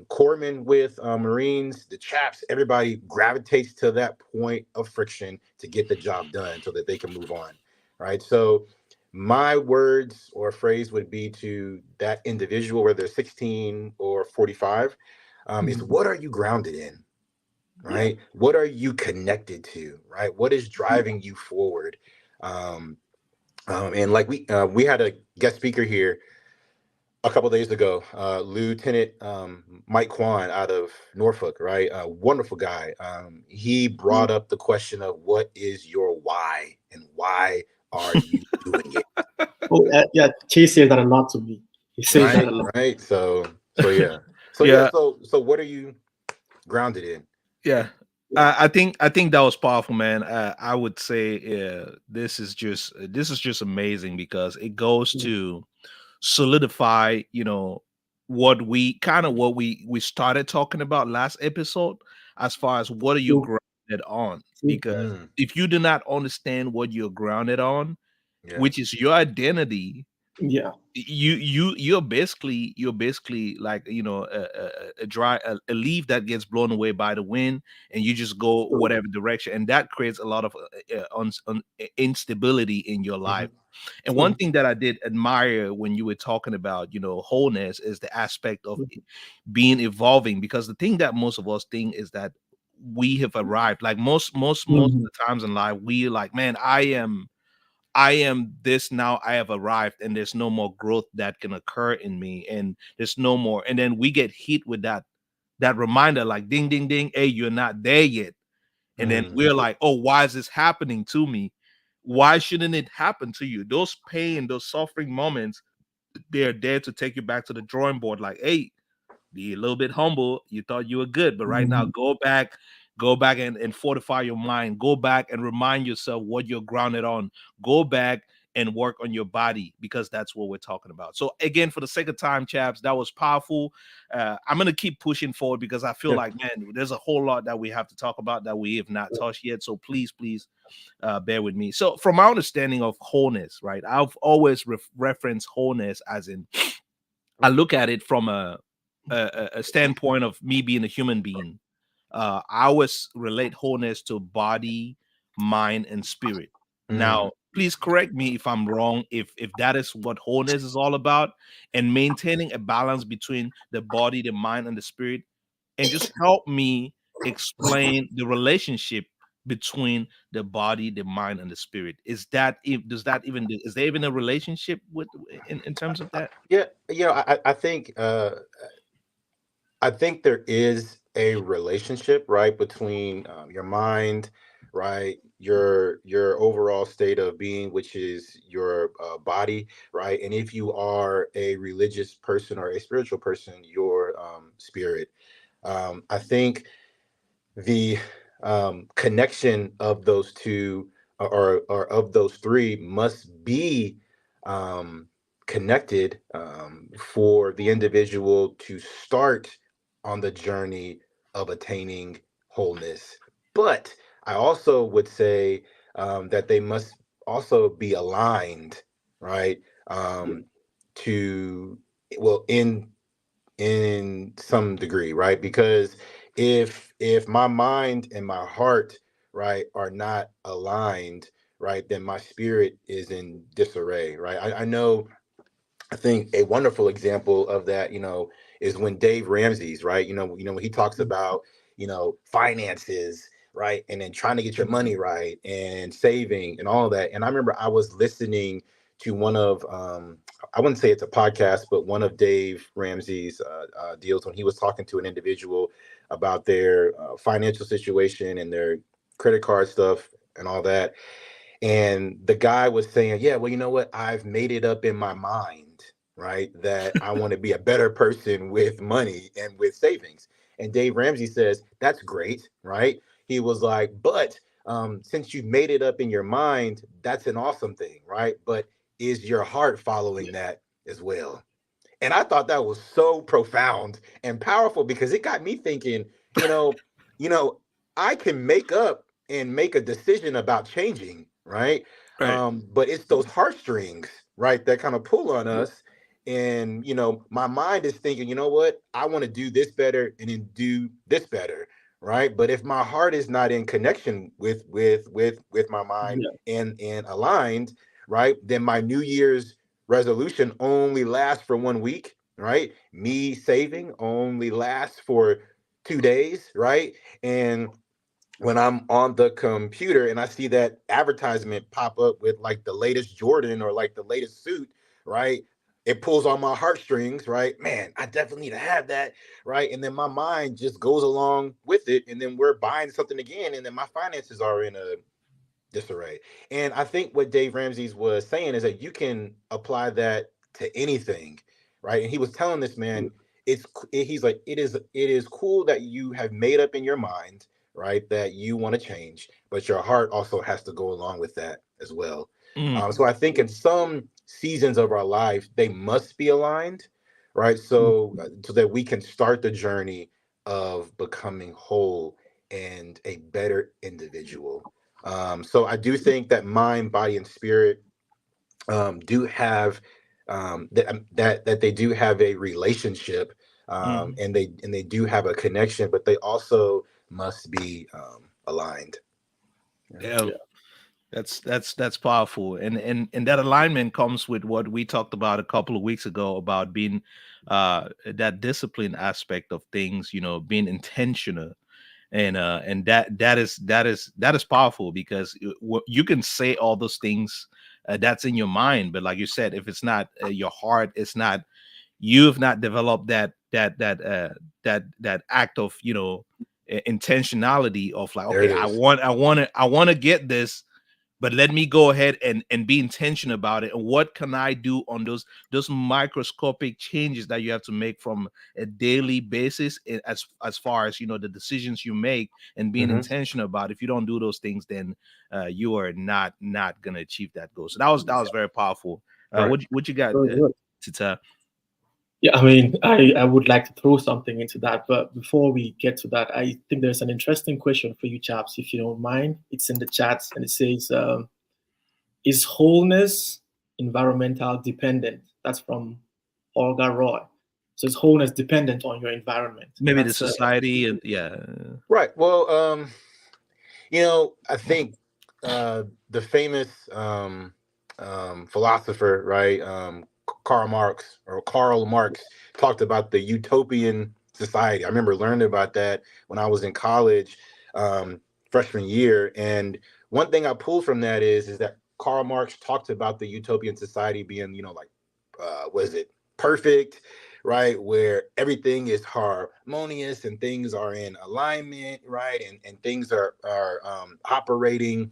corpsmen with Marines, the chaps, everybody gravitates to that point of friction to get the job done so that they can move on, right? So my words or phrase would be to that individual, whether they're 16 or 45, is Mhm. what are you grounded in, Yeah. right? What are you connected to, right? What is Yeah. driving you forward? Um, and like we had a guest speaker here a couple days ago, Lieutenant Mike Kwan out of Norfolk, right? A wonderful guy. He Mhm. brought up the question of what is your why and why are you doing it, Oh, yeah. Chase says that a lot to me. He says that right? a lot. Right. So yeah. Yeah, So what are you grounded in? yeah. Yeah. I think that was powerful, man. I would say this is just amazing because it goes Mhm. to solidify, what we started talking about last episode, as far as what are you True. grounded on? True. Because Mm, if you do not understand what you're grounded on, yeah. which is your identity, Yeah. you're basically like, a leaf that gets blown away by the wind, and you just go True. whatever direction, and that creates a lot of instability in your life. Hmm. And one True. thing that I did admire when you were talking about, wholeness, is the aspect of Mhm. being evolving. Because the thing that most of us think is that we have arrived. Like most of Mhm. the times in life, we like, man, I am this now. I have arrived, and there's no more growth that can occur in me, and there's no more. And then we get hit with that reminder, like ding, ding, ding. Hey, you're not there yet. And then Mm, we're like, oh, why is this happening to me? Why shouldn't it happen to you? Those pain, those suffering moments, they're there to take you back to the drawing board. Like, hey, be a little bit humble. You thought you were good, but right now Mhm. go back and fortify your mind. Go back and remind yourself what you're grounded on. Go back and work on your body, because that's what we're talking about. So again, for the sake of time, chaps, that was powerful. I'm gonna keep pushing forward because I feel yeah. like, man, there's a whole lot that we have to talk about that we have not touched yet. So please, bear with me. So from my understanding of wholeness, right? I've always referenced wholeness as in, I look at it from a standpoint of me being a human being. I always relate wholeness to body, mind, and spirit. Mm, Now, please correct me if I'm wrong, if that is what wholeness is all about, and maintaining a balance between the body, the mind, and the spirit, and just help me explain the relationship between the body, the mind, and the spirit. Is there even a relationship with in terms of that? yeah. I think there is a relationship, right, between your mind, right, your overall state of being, which is your body, right, and if you are a religious person or a spiritual person, your spirit. I think the connection of those two, or of those three, must be um, connected for the individual to start on the journey of attaining wholeness. But I also would say that they must also be aligned, right? Yeah. To well, in some degree, right? Because if my mind and my heart, right, are not aligned, right, then my spirit is in disarray, right? I know, I think a wonderful example of that, is when Dave Ramsey's, right, when he talks about, finances, right? And then trying to get your money right and saving and all that. And I remember I was listening to one of I wouldn't say it's a podcast, but one of Dave Ramsey's deals when he was talking to an individual about their financial situation and their credit card stuff and all that. And the guy was saying, yeah, well, you know what? I've made it up in my mind, right? That I want to be a better person with money and with savings. And Dave Ramsey says, that's great, right? He was like, but since you've made it up in your mind, that's an awesome thing, right? But is your heart following that as well? And I thought that was so profound and powerful because it got me thinking, you know, you know, I can make up and make a decision about changing, right? Right. But it's those heartstrings, right, that kind of pull on us. And my mind is thinking, you know what, I want to do this better and then do this better, right? But if my heart is not in connection with my mind Yeah. and aligned, right, then my New Year's resolution only lasts for 1 week, right? Me saving only lasts for 2 days, right? And when I'm on the computer and I see that advertisement pop up with like the latest Jordan or like the latest suit, right? It pulls on my heartstrings, right? Man, I definitely need to have that, right? And then my mind just goes along with it. And then we're buying something again. And then my finances are in a disarray. And I think what Dave Ramsey's was saying is that you can apply that to anything, right? And he was telling this man, he's like, it is cool that you have made up in your mind, right, that you want to change, but your heart also has to go along with that as well. Mm, So I think in some seasons of our life, they must be aligned, right? So that we can start the journey of becoming whole and a better individual. So I do think that mind, body, and spirit do have that they do have a relationship, mm. and they do have a connection, but they also must be aligned. Yeah. Yeah, that's powerful, and that alignment comes with what we talked about a couple of weeks ago about being that discipline aspect of things. Being intentional, and that is powerful because you can say all those things that's in your mind, but like you said, if it's not your heart, it's not, you've not developed that act of intentionality of like, There it okay, i is. want i want to i want to get this, but let me go ahead and be intentional about it. And what can I do on those microscopic changes that you have to make from a daily basis, as far as the decisions you make, and being Hmm. intentional about it. If you don't do those things, then you are not gonna achieve that goal. So that was very powerful. Right. What you got, Very good. Tita? Yeah, I mean, I would like to throw something into that, but before we get to that, I think there's an interesting question for you chaps, if you don't mind. It's in the chats, and it says, "Is wholeness environmental dependent?" That's from Olga Roy. So is wholeness dependent on your environment? And Maybe the that's society, and yeah. Right. Well, I think the famous philosopher, right, Karl Marx talked about the utopian society. I remember learning about that when I was in college, um, freshman year. And one thing I pulled from that is that Karl Marx talked about the utopian society being, like, was it perfect, right? Where everything is harmonious and things are in alignment, right? And things are operating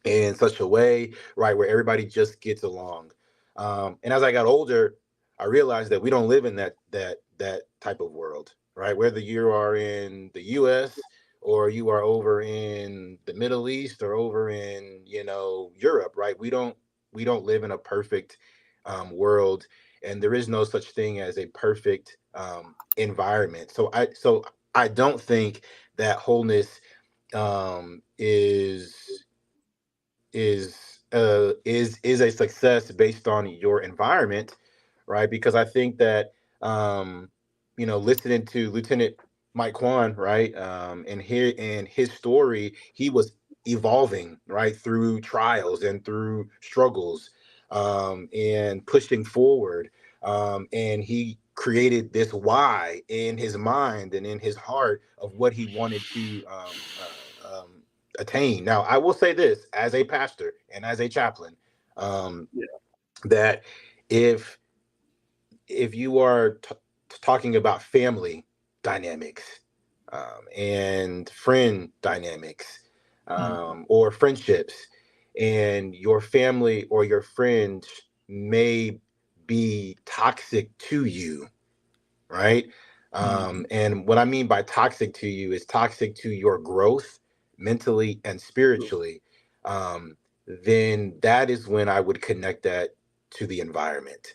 in such a way, right, where everybody just gets along. And as I got older, I realized that we don't live in that type of world, right? Whether you are in the U.S. or you are over in the Middle East or over in Europe, right? We don't live in a perfect world, and there is no such thing as a perfect environment. So I don't think that wholeness is a success based on your environment, right? Because I think that listening to Lieutenant Mike Kwan, right, and his story, he was evolving right through trials and through struggles, and pushing forward, and he created this why in his mind and in his heart of what he wanted to attain. Now, I will say this as a pastor and as a chaplain, um, Yeah. that if you are talking about family dynamics, and friend dynamics, or friendships, and your family or your friends may be toxic to you, right? And what I mean by toxic to you is toxic to your growth mentally and spiritually. Then that is when I would connect that to the environment,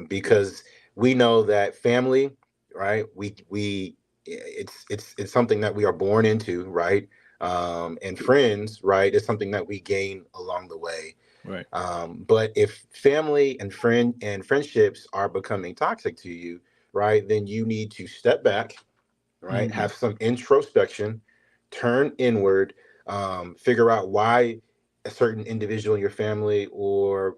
because we know that family, right? We it's something that we are born into, right? And friends, right, is something that we gain along the way. Right. But if family and friendships are becoming toxic to you, right, then you need to step back, right, have some introspection, turn inward, figure out why a certain individual in your family or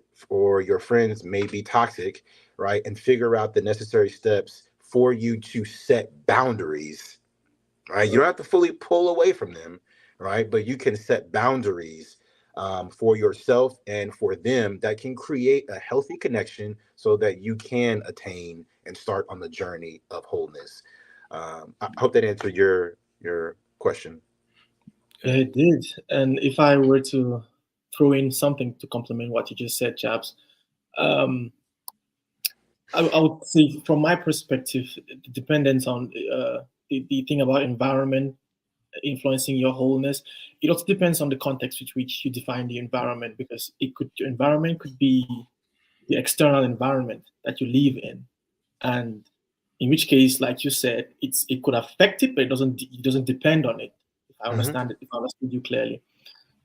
your friends may be toxic, right, and figure out the necessary steps for you to set boundaries, right? You don't have to fully pull away from them, right? But you can set boundaries, for yourself and for them, that can create a healthy connection so that you can attain and start on the journey of wholeness. I hope that answered your question. Yeah, it did. And if I were to throw in something to complement what you just said, Chaps, um, I would say from my perspective, the dependence on the thing about environment influencing your wholeness, it also depends on the context with which you define the environment, because your environment could be the external environment that you live in, and in which case, like you said, it could affect it, but it doesn't depend on it. If I Hmm. understand it, if I understood you clearly.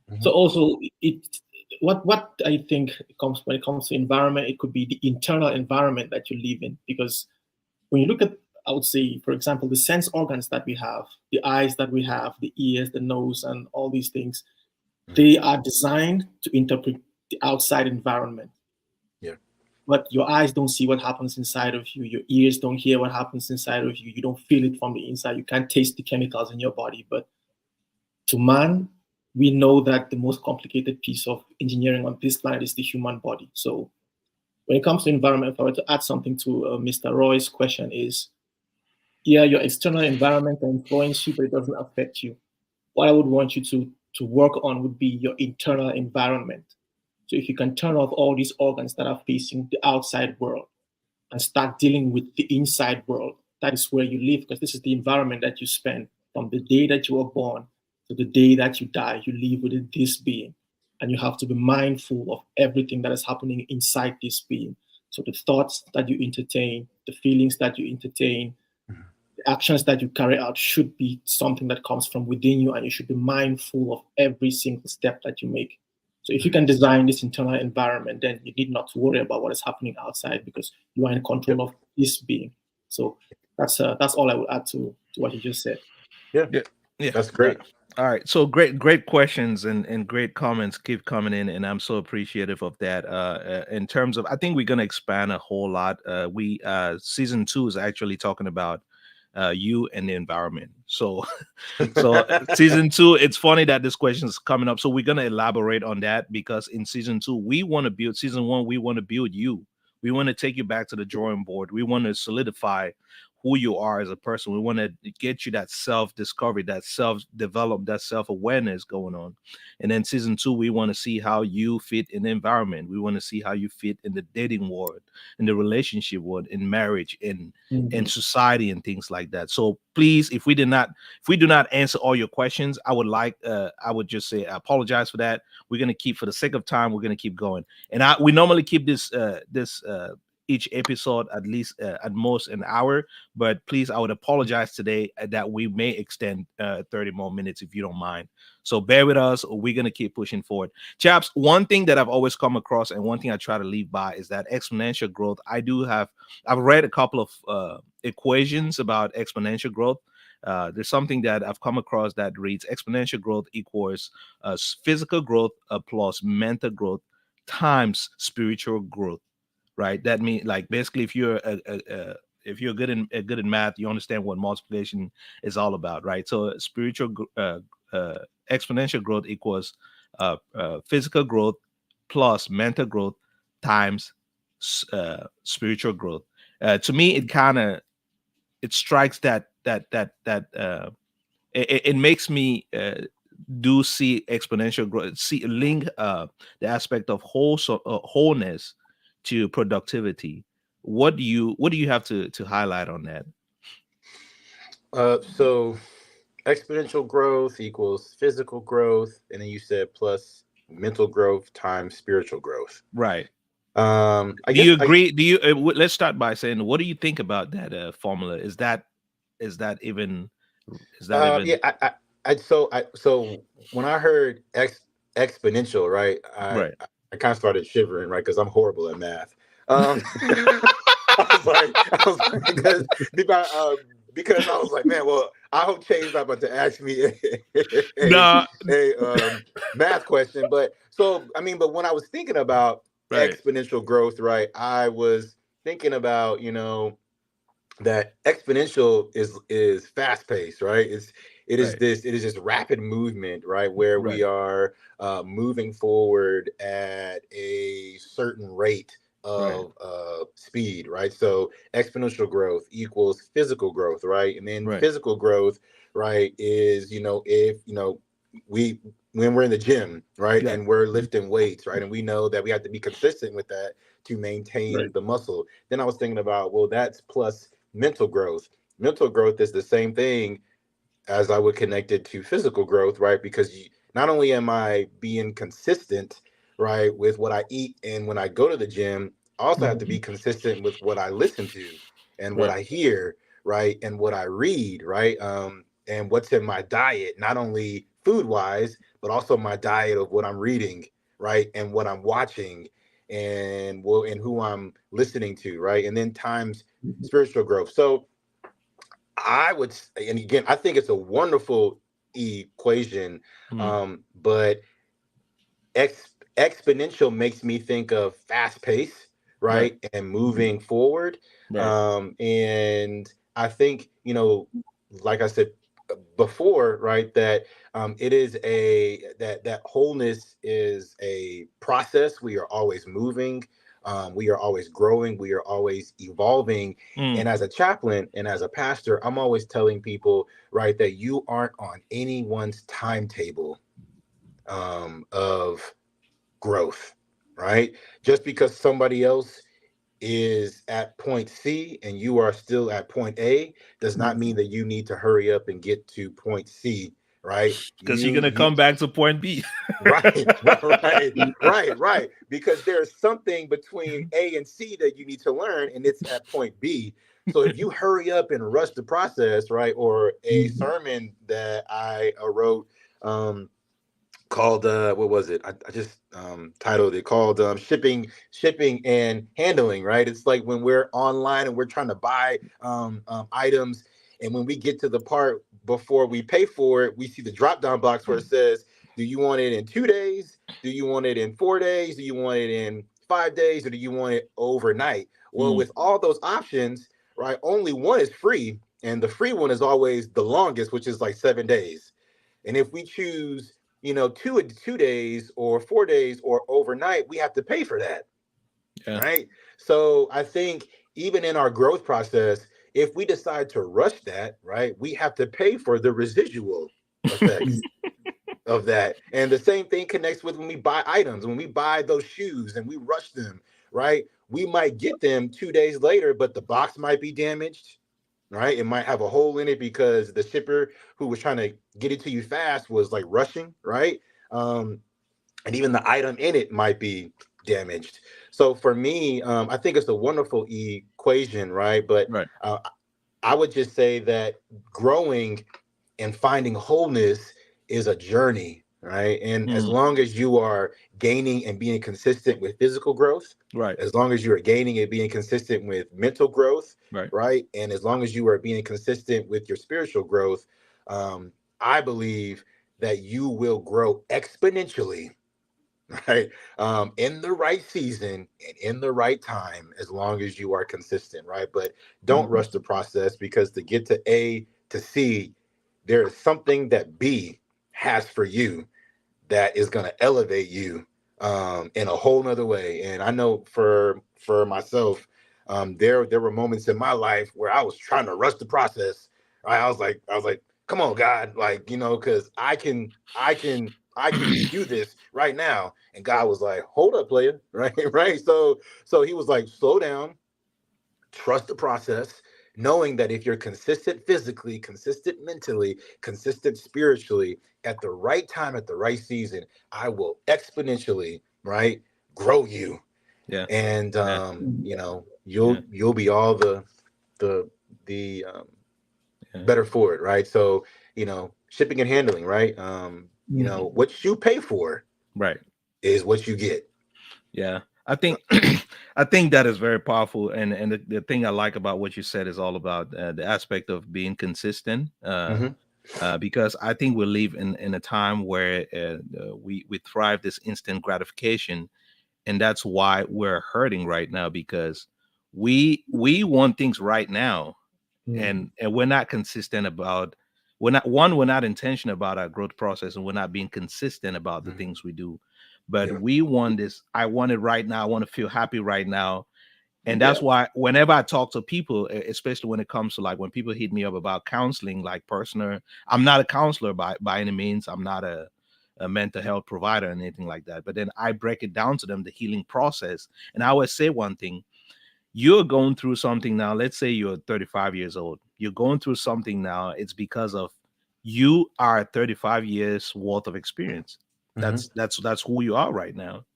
Hmm. So also, what I think comes when it comes to environment, it could be the internal environment that you live in, because when you look at, I would say, for example, the sense organs that we have, the eyes that we have, the ears, the nose, and all these things, they are designed to interpret the outside environment. Yeah. But your eyes don't see what happens inside of you. Your ears don't hear what happens inside of you. You don't feel it from the inside. You can't taste the chemicals in your body. But to man, we know that the most complicated piece of engineering on this planet is the human body. So when it comes to environment, if I were to add something to Mr. Roy's question is, yeah, your external environment can influence you, but it doesn't affect you. What I would want you to work on would be your internal environment. So if you can turn off all these organs that are facing the outside world and start dealing with the inside world, that is where you live, because this is the environment that you spend from the day that you were born to the day that you die. You live within this being, and you have to be mindful of everything that is happening inside this being. So the thoughts that you entertain, the feelings that you entertain, the actions that you carry out should be something that comes from within you, and you should be mindful of every single step that you make. So if you can design this internal environment, then you need not to worry about what is happening outside, because you are in control of this being. So that's all I would add to what you just said. Yeah. Yeah. Yeah. That's great. All right. So great questions and great comments keep coming in, and I'm so appreciative of that. In terms of, I think we're gonna expand a whole lot. We season 2 is actually talking about you and the environment. So season 2, it's funny that this question is coming up. So we're gonna elaborate on that, because in season 2 we want to build. Season 1 we want to build you. We want to take you back to the drawing board. We want to solidify who you are as a person. We want to get you that self discovery, that self develop, that self awareness going on. And then season 2, we want to see how you fit in the environment. We want to see how you fit in the dating world, in the relationship world, in marriage, in society, and things like that. So please, if we do not answer all your questions, I would just say I apologize for that. We're gonna keep, for the sake of time, we're gonna keep going. And we normally keep this each episode at least at most an hour, but please, I would apologize today that we may extend 30 more minutes, if you don't mind. So bear with us, or we're going to keep pushing forward. Chaps, one thing that I've always come across, and one thing I try to live by, is that exponential growth. I've read a couple of equations about exponential growth. There's something that I've come across that reads exponential growth equals physical growth plus mental growth times spiritual growth, right? That means, like, basically, if you're good in math, you understand what multiplication is all about, right? So spiritual exponential growth equals physical growth plus mental growth times spiritual growth. To me, it strikes that it makes me do see exponential growth, see link the aspect of wholeness to productivity. What do you have to highlight on that? So exponential growth equals physical growth, and then you said plus mental growth times spiritual growth. Right. I Do you guess agree? Do you? Let's start by saying, what do you think about that formula? Is that even? Is that yeah, even? so when I heard exponential, right, Right. I kind of started shivering, right, because I'm horrible at math. I was like, because I was like, man, well, I hope Chay's not about to ask me No. a math question, but so I mean, but when I was thinking about Right. exponential growth, right, I was thinking about, that exponential is fast paced, right? Right. It is this rapid movement, right, where we Right. are moving forward at a certain rate Right. of speed, right? So exponential growth equals physical growth, right? And then Right. physical growth, right, is, if we when we're in the gym, right, Yeah. and we're lifting weights, right, and we know that we have to be consistent with that to maintain Right. the muscle. Then I was thinking about, well, that's plus mental growth. Mental growth is the same thing as I would connect it to physical growth, right? Because not only am I being consistent, right, with what I eat and when I go to the gym, I also have to be consistent with what I listen to and what Right. I hear, right, and what I read, right, and what's in my diet, not only food wise, but also my diet of what I'm reading, right, and what I'm watching, and who I'm listening to, right, and then times spiritual growth. So I would, and again, I think it's a wonderful equation, Mm. but exponential makes me think of fast pace, Right. right, and moving forward. Right. And I think, like I said before, right, that it is that wholeness is a process. We are always moving. We are always growing. We are always evolving. Mm. And as a chaplain and as a pastor, I'm always telling people, right, that you aren't on anyone's timetable of growth, right? Just because somebody else is at point C and you are still at point A does not mean that you need to hurry up and get to point C, right? Because you're You gonna you come back to point B. right, right. Because there's something between A and C that you need to learn, and it's at point B. So if you hurry up and rush the process, right, or a sermon that I wrote, called what was it? I just titled it, called shipping and handling, right? It's like when we're online and we're trying to buy items, and when we get to the part before we pay for it, we see the drop down box where it says, do you want it in 2 days, do you want it in 4 days, do you want it in 5 days, or do you want it overnight? Well, Mm. with all those options, right, only one is free, and the free one is always the longest, which is like 7 days. And if we choose, 2 days or 4 days or overnight, we have to pay for that, Yeah. right? So I think even in our growth process, if we decide to rush that, right, we have to pay for the residual effects of that. And the same thing connects with when we buy items, when we buy those shoes and we rush them, right? We might get them 2 days later, but the box might be damaged, right? It might have a hole in it because the shipper who was trying to get it to you fast was like rushing, right? And even the item in it might be damaged. So for me, I think it's a wonderful equation, right? But Right. I would just say that growing and finding wholeness is a journey, right? And as Mm. long as you are gaining and being consistent with physical growth, Right. as long as you are gaining and being consistent with mental growth, Right. right? And as long as you are being consistent with your spiritual growth, I believe that you will grow exponentially, right? In the right season and in the right time, as long as you are consistent, right? But don't rush the process, because to get to A to C, there is something that B has for you that is going to elevate you in a whole nother way. And I know for myself, there were moments in my life where I was trying to rush the process. Right? I was like, come on, God, like, because I can do this right now. And God was like, hold up, player, right, right. So he was like, slow down, trust the process, knowing that if you're consistent physically, consistent mentally, consistent spiritually, at the right time, at the right season, I will exponentially, right, grow you. Yeah. And Yeah. you'll Yeah. you'll be all the Yeah. better for it, right? So, shipping and handling, right? What you pay for Right. is what you get. Yeah, I think I think that is very powerful, and the thing I like about what you said is all about the aspect of being consistent. Hmm. Because I think we live in a time where we thrive this instant gratification, and that's why we're hurting right now because we want things right now, and we're not consistent about we're not intentional about our growth process, and we're not being consistent about the Hmm. things we do, but Yeah. we want this. I want it right now. I want to feel happy right now. And Yeah. that's why whenever I talk to people, especially when it comes to like when people hit me up about counseling, like personal, I'm not a counselor by any means. I'm not a mental health provider or anything like that, but then I break it down to them, the healing process. And I always say one thing: you're going through something now. Let's say you're 35 years old. You're going through something now. It's because of you are 35 years worth of experience. Hmm. That's who you are right now.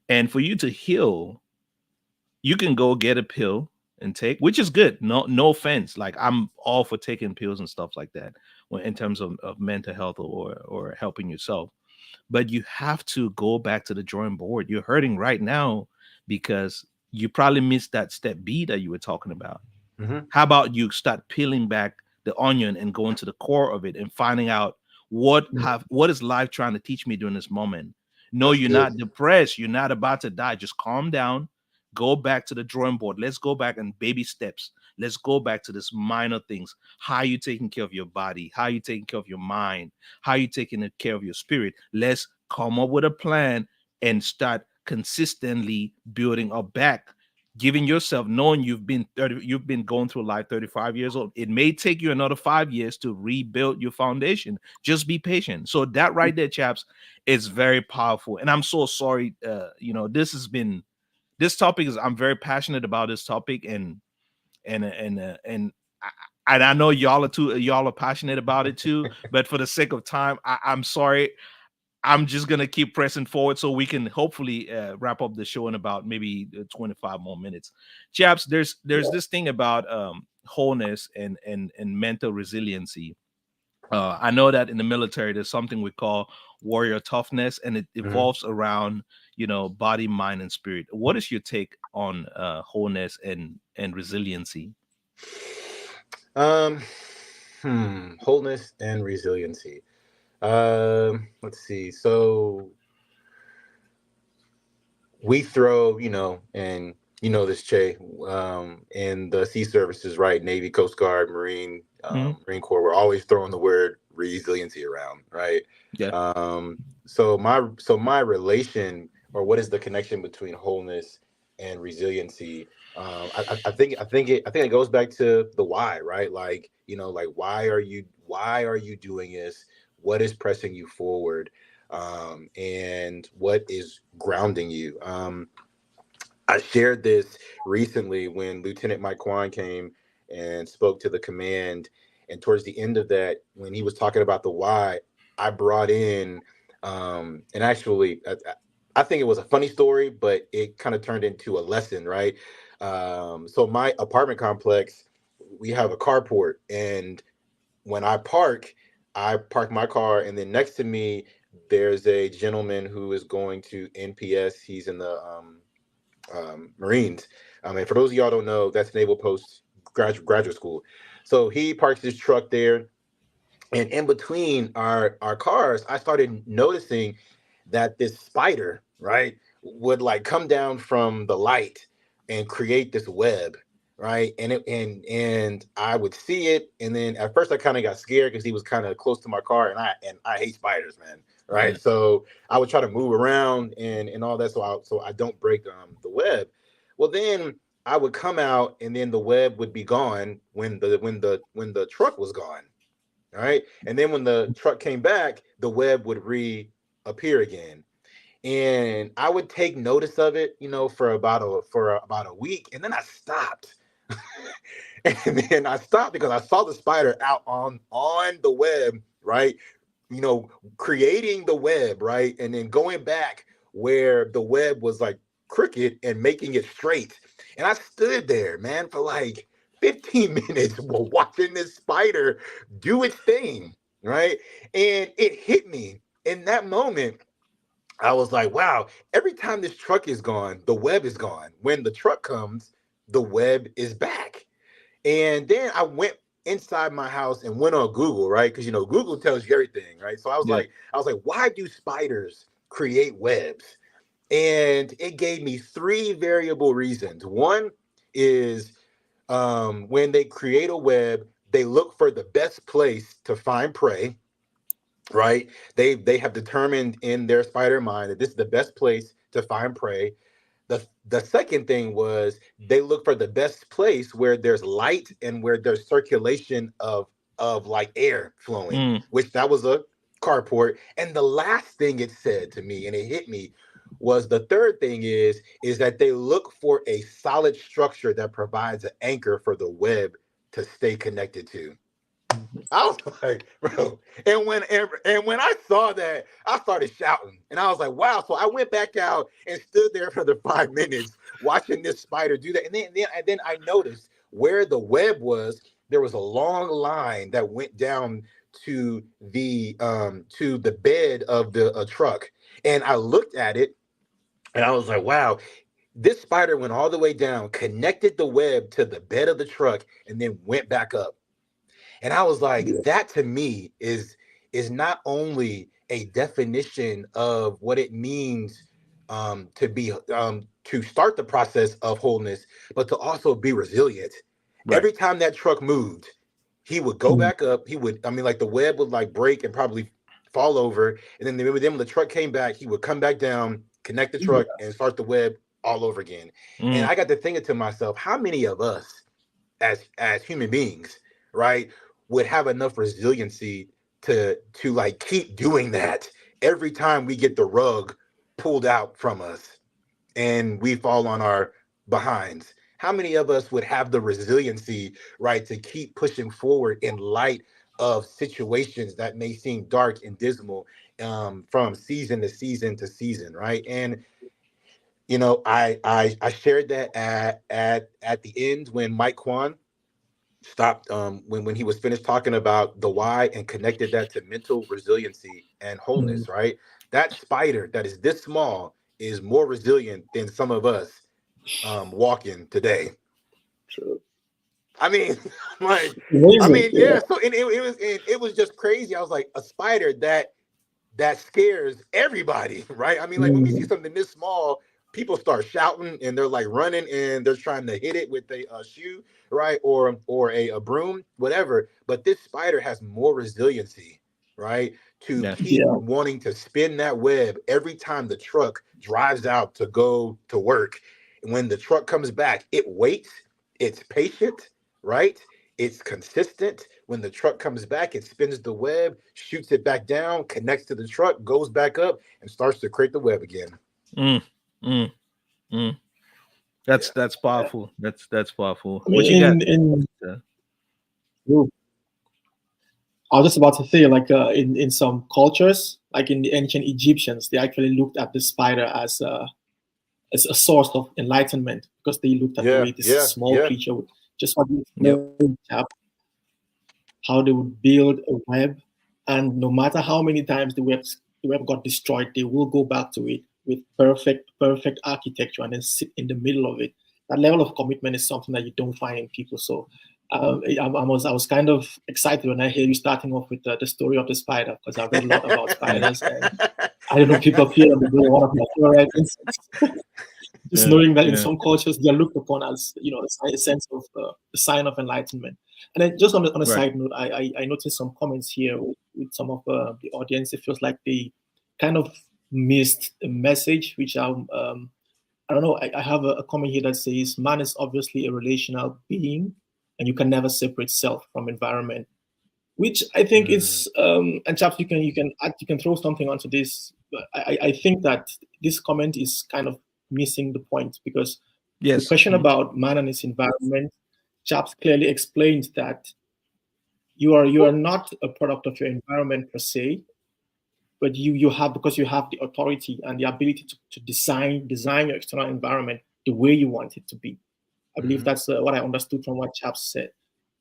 And for you to heal, you can go get a pill and take, which is good. No offense. Like I'm all for taking pills and stuff like that when in terms of mental health or helping yourself. But you have to go back to the drawing board. You're hurting right now because you probably missed that step B that you were talking about. Hmm. How about you start peeling back the onion and going to the core of it and finding out what is life trying to teach me during this moment? No, That's you're good. not depressed. You're not about to die. Just calm down. Go back to the drawing board. Let's go back and baby steps. Let's go back to this minor things. How you taking care of your body? How you taking care of your mind? How you taking care of your spirit? Let's come up with a plan and start consistently building up back, giving yourself, knowing you've been going through life 35 years old. It may take you another 5 years to rebuild your foundation. Just be patient. So that right there, chaps, is very powerful. And I'm so sorry. This topic is, I'm very passionate about this topic, and and I know y'all are passionate about it too. But for the sake of time, I'm sorry. I'm just gonna keep pressing forward so we can hopefully wrap up the show in about maybe 25 more minutes. Chaps, there's this thing about wholeness and mental resiliency. I know that in the military there's something we call warrior toughness, and it Hmm. evolves around body, mind, and spirit. What is your take on wholeness and resiliency? Um, Wholeness and resiliency. Let's see. So we throw, and this, Che, in the sea services, right? Navy, Coast Guard, Marine, Mhm. Marine Corps. We're always throwing the word resiliency around, right? Yeah. So my relation, or what is the connection between wholeness and resiliency? I think it goes back to the why, right? Like, like, why are you doing this? What is pressing you forward? And what is grounding you? I shared this recently when Lieutenant Mike Kwan came and spoke to the command. And towards the end of that, when he was talking about the why, I brought in, and actually, I think it was a funny story, but it kind of turned into a lesson, right? So my apartment complex, we have a carport, and when I park my car, and then next to me, there's a gentleman who is going to NPS. He's in the Marines. And for those of y'all don't know, that's Naval Post graduate school. So he parks his truck there, and in between our cars, I started noticing that this spider, right, would like come down from the light and create this web, right? And I would see it, and then at first I kind of got scared because he was kind of close to my car, and I hate spiders, man, right? Yeah. So I would try to move around and all that, so I don't break the web. Well, then I would come out, and then the web would be gone when the truck was gone, right? And then when the truck came back, the web would reappear again. And I would take notice of it, for about a week, and then I stopped. And then I stopped because I saw the spider out on the web, right? Creating the web, right? And then going back where the web was like crooked and making it straight. And I stood there, man, for like 15 minutes while watching this spider do its thing, right? And it hit me in that moment. I was like, wow, every time this truck is gone, the web is gone. When the truck comes, the web is back. And then I went inside my house and went on Google, right? Because Google tells you everything, right? So I was like, why do spiders create webs? And it gave me 3 variable reasons. One is when they create a web, they look for the best place to find prey. Right, they have determined in their spider mind that this is the best place to find prey. The second thing was they look for the best place where there's light and where there's circulation of like air flowing, which that was a carport. And the last thing it said to me, and it hit me, was the third thing is that they look for a solid structure that provides an anchor for the web to stay connected to. I was like, bro, and when I saw that, I started shouting, and I was like, wow. So I went back out and stood there for the 5 minutes watching this spider do that, and then I noticed where the web was. There was a long line that went down to the bed of the truck, and I looked at it, and I was like, wow. This spider went all the way down, connected the web to the bed of the truck, and then went back up. And I was like, that to me is not only a definition of what it means to start the process of wholeness, but to also be resilient. Right. Every time that truck moved, he would go back up. Like the web would like break and probably fall over. And then when the truck came back, he would come back down, connect the truck, and start the web all over again. And I got to thinking to myself, how many of us as human beings, right, would have enough resiliency to like keep doing that every time we get the rug pulled out from us and we fall on our behinds? How many of us would have the resiliency, right, to keep pushing forward in light of situations that may seem dark and dismal from season to season to season, right? And I shared that at the end when Mike Kwan stopped when he was finished talking about the why and connected that to mental resiliency and wholeness, right? That spider that is this small is more resilient than some of us walking today. True. I mean, like, Amazing. yeah. So and it was just crazy. I was like, a spider that scares everybody, right? I mean, like when we see something this small, people start shouting and they're like running and they're trying to hit it with a shoe, right? Or a broom, whatever. But this spider has more resiliency, right? To keep wanting to spin that web every time the truck drives out to go to work. And when the truck comes back, it waits, it's patient, right? It's consistent. When the truck comes back, it spins the web, shoots it back down, connects to the truck, goes back up, and starts to create the web again. That's powerful. That's powerful. I mean, What you got? I was just about to say, like in some cultures, like in the ancient Egyptians, they actually looked at the spider as a source of enlightenment because they looked at the way this small creature would just how they would build a web, and no matter how many times the web got destroyed, they will go back to it with perfect architecture and then sit in the middle of it. That level of commitment is something that you don't find in people. So I was kind of excited when I hear you starting off with the story of the spider, because I've read a lot about spiders. And I don't know, people feel that they're one of my favorite insects. Just Yeah, knowing that in yeah, some cultures they are looked upon as, you know, a sense of a sign of enlightenment. And then just on a right. side note, I noticed some comments here with some of the audience. It feels like they kind of missed a message, which I don't know. I have a comment here that says man is obviously a relational being, and you can never separate self from environment. Which I think Mm, is, and chaps, you can throw something onto this. But I think that this comment is kind of missing the point, because the Yes. question about man and his environment, chaps clearly explained that you are not a product of your environment per se, but you have, because you have the authority and the ability to design your external environment the way you want it to be. I believe hmm. that's what I understood from what Chaps said.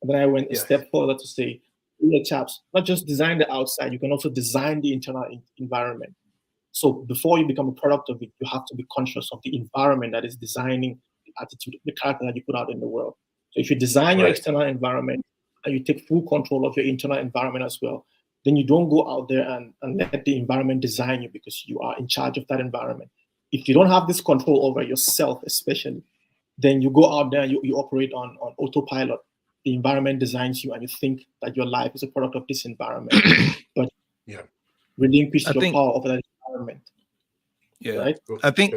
And then I went a Yes. step further to say, yeah, Chaps, not just design the outside, you can also design the internal environment. So before you become a product of it, you have to be conscious of the environment that is designing the attitude, the character that you put out in the world. So if you design your Right. external environment and you take full control of your internal environment as well, then you don't go out there and let the environment design you, because you are in charge of that environment. If you don't have this control over yourself, especially, then you go out there and you operate on autopilot. The environment designs you, and you think that your life is a product of this environment, but Yeah. relinquish I your think. power over that environment, Yeah. right? Cool. I think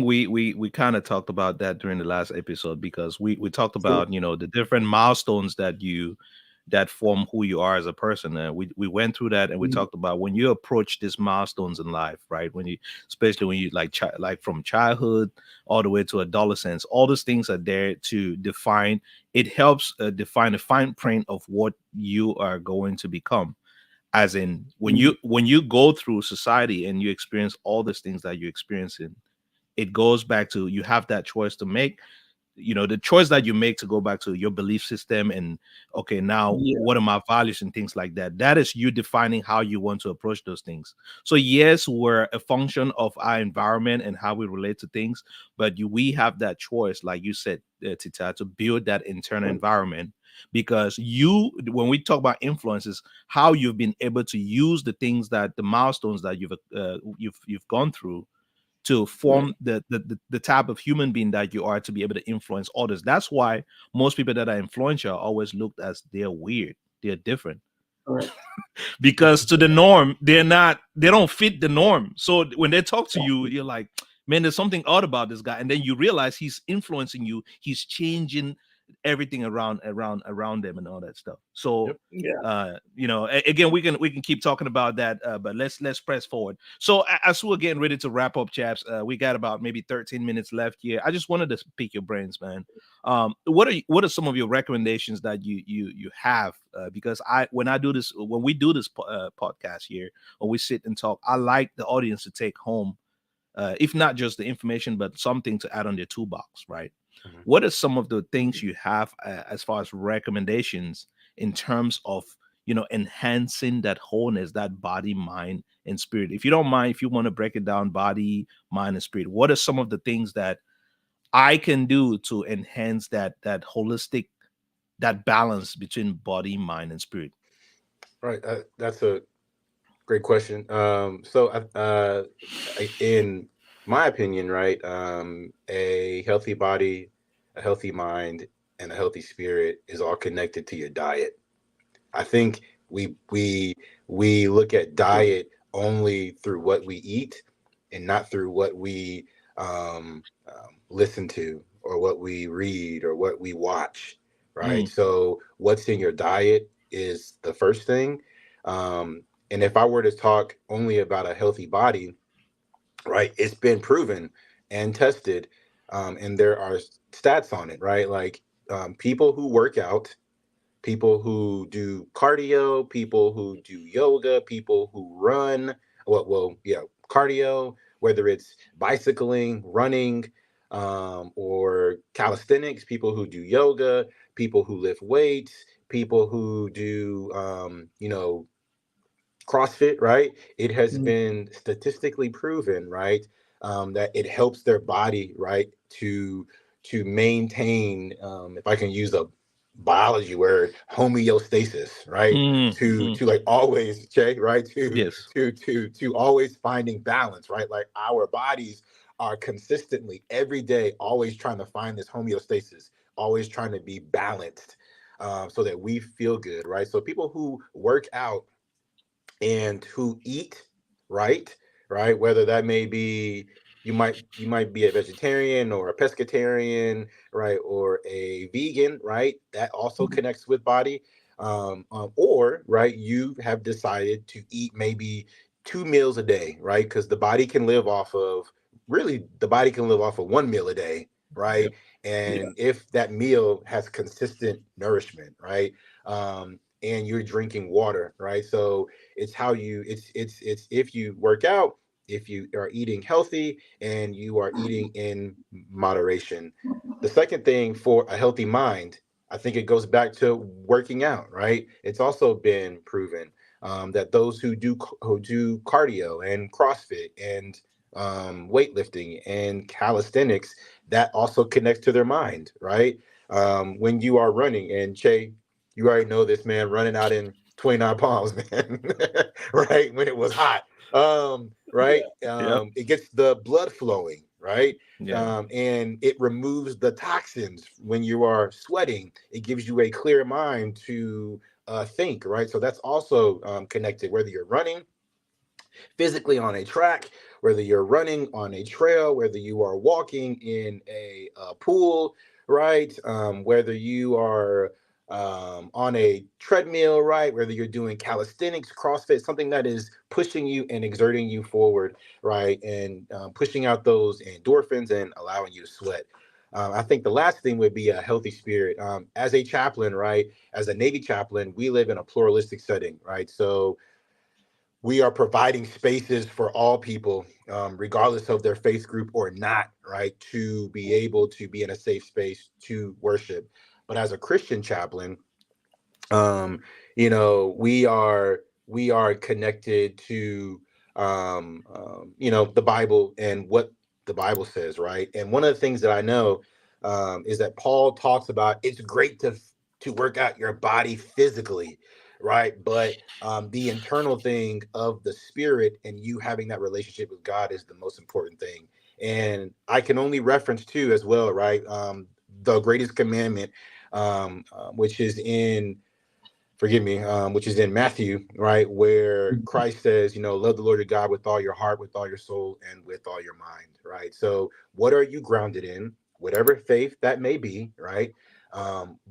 we kind of talked about that during the last episode, because we talked True. about, the different milestones that form who you are as a person. And we went through that, and we Mm. talked about when you approach these milestones in life, right? When you, especially when you like from childhood all the way to adolescence, all those things are there to define. It helps define the fine print of what you are going to become, as in Mm. when you go through society and you experience all these things that you experience in, it goes back to, you have that choice to make, the choice that you make to go back to your belief system. And okay, now Yeah. what are my values and things like that, that is you defining how you want to approach those things. So yes, we're a function of our environment and how we relate to things, but we have that choice, like you said, Tita, to build that internal environment. Because when we talk about influences, how you've been able to use the milestones that you've gone through to Right. form the type of human being that you are, to be able to influence others. That's why most people that are influential are always looked as they're weird, they're different, Correct. because to the norm, they don't fit the norm. So when they talk to you, you're like, man, there's something odd about this guy. And then you realize he's influencing you, he's changing everything around them and all that stuff. So Yep. Yeah. again, we can keep talking about that, but let's press forward. So as we're getting ready to wrap up, chaps, we got about maybe 13 minutes left here. I just wanted to pick your brains, man. What are some of your recommendations that you have, because when we do this podcast here, or we sit and talk, I like the audience to take home, if not just the information, but something to add on their toolbox, right? Mhm. What are some of the things you have, as far as recommendations, in terms of enhancing that wholeness, that body, mind, and spirit? If you don't mind, if you want to break it down, body, mind, and spirit, what are some of the things that I can do to enhance that holistic, that balance between body, mind, and spirit? Right. That's a great question. In my opinion, right, a healthy body, a healthy mind, and a healthy spirit is all connected to your diet. I think we look at True. diet only through what we eat, and not through what we listen to, or what we read, or what we watch. Right. Mm, So what's in your diet is the first thing. And if I were to talk only about a healthy body, right, it's been proven and tested, and there are stats on it. Right, like people who work out, people who do cardio, people who do yoga, people who run. Yeah, cardio, whether it's bicycling, running, or calisthenics, people who do yoga, people who lift weights, people who do, CrossFit, right? It has Mm. been statistically proven, right, that it helps their body, right, to maintain, if I can use a biology word, homeostasis, right? Mm-hmm. To like always, Jay, right? Yes. To always finding balance, right? Like our bodies are consistently every day always trying to find this homeostasis, always trying to be balanced, so that we feel good, right? So people who work out and who eat right, right, whether that may be, you might be a vegetarian or a pescatarian, right, or a vegan, right, that also connects with body. Or right, you have decided to eat maybe 2 meals a day, right, because the body can live off of 1 meal a day, Yep. right, Yeah. and if that meal has consistent nourishment, right, and you're drinking water, right, so it's how you it's if you work out, if you are eating healthy, and you are eating in moderation. The second thing for a healthy mind, I think it goes back to working out, right? It's also been proven, that those who do cardio and CrossFit and weightlifting and calisthenics, that also connects to their mind, right? When you are running, and Che, you already know this, man, running out in 29 pounds, man, right? When it was hot. Right? Yep. It gets the blood flowing, right? Yeah. And it removes the toxins when you are sweating. It gives you a clear mind to think, right? So that's also connected, whether you're running physically on a track, whether you're running on a trail, whether you are walking in a pool, right? Whether you are on a treadmill, right? Whether you're doing calisthenics, CrossFit, something that is pushing you and exerting you forward, right? And pushing out those endorphins and allowing you to sweat. I think the last thing would be a healthy spirit. As a chaplain, right? As a Navy chaplain, we live in a pluralistic setting, right? So we are providing spaces for all people, regardless of their faith group or not, right, to be able to be in a safe space to worship. But as a Christian chaplain, um, we are connected to, the Bible and what the Bible says, right? And one of the things that I know, is that Paul talks about, it's great to work out your body physically, right? But the internal thing of the spirit and you having that relationship with God is the most important thing. And I can only reference two as well, right? The greatest commandment, which is in forgive me, which is in Matthew, right, where Christ says, love the Lord your God with all your heart, with all your soul, and with all your mind, right? So, what are you grounded in? Whatever faith that may be, right?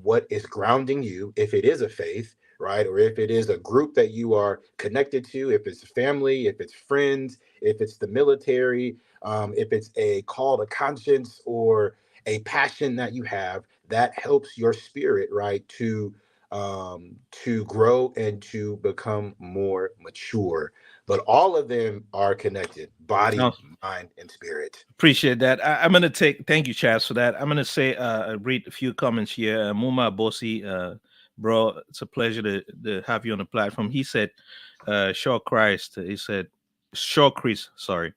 What is grounding you, if it is a faith, right? Or if it is a group that you are connected to, if it's family, if it's friends, if it's the military, if it's a call to conscience or a passion that you have that helps your spirit, right, to grow and to become more mature. But all of them are connected: body, No, mind, and spirit. appreciate that. I'm gonna thank you, Chaz, for that. I'm gonna say read a few comments here. Muma Bosi, bro, it's a pleasure to have you on the platform. He said, Shaw Christ, he said, Shaw Chris, sorry.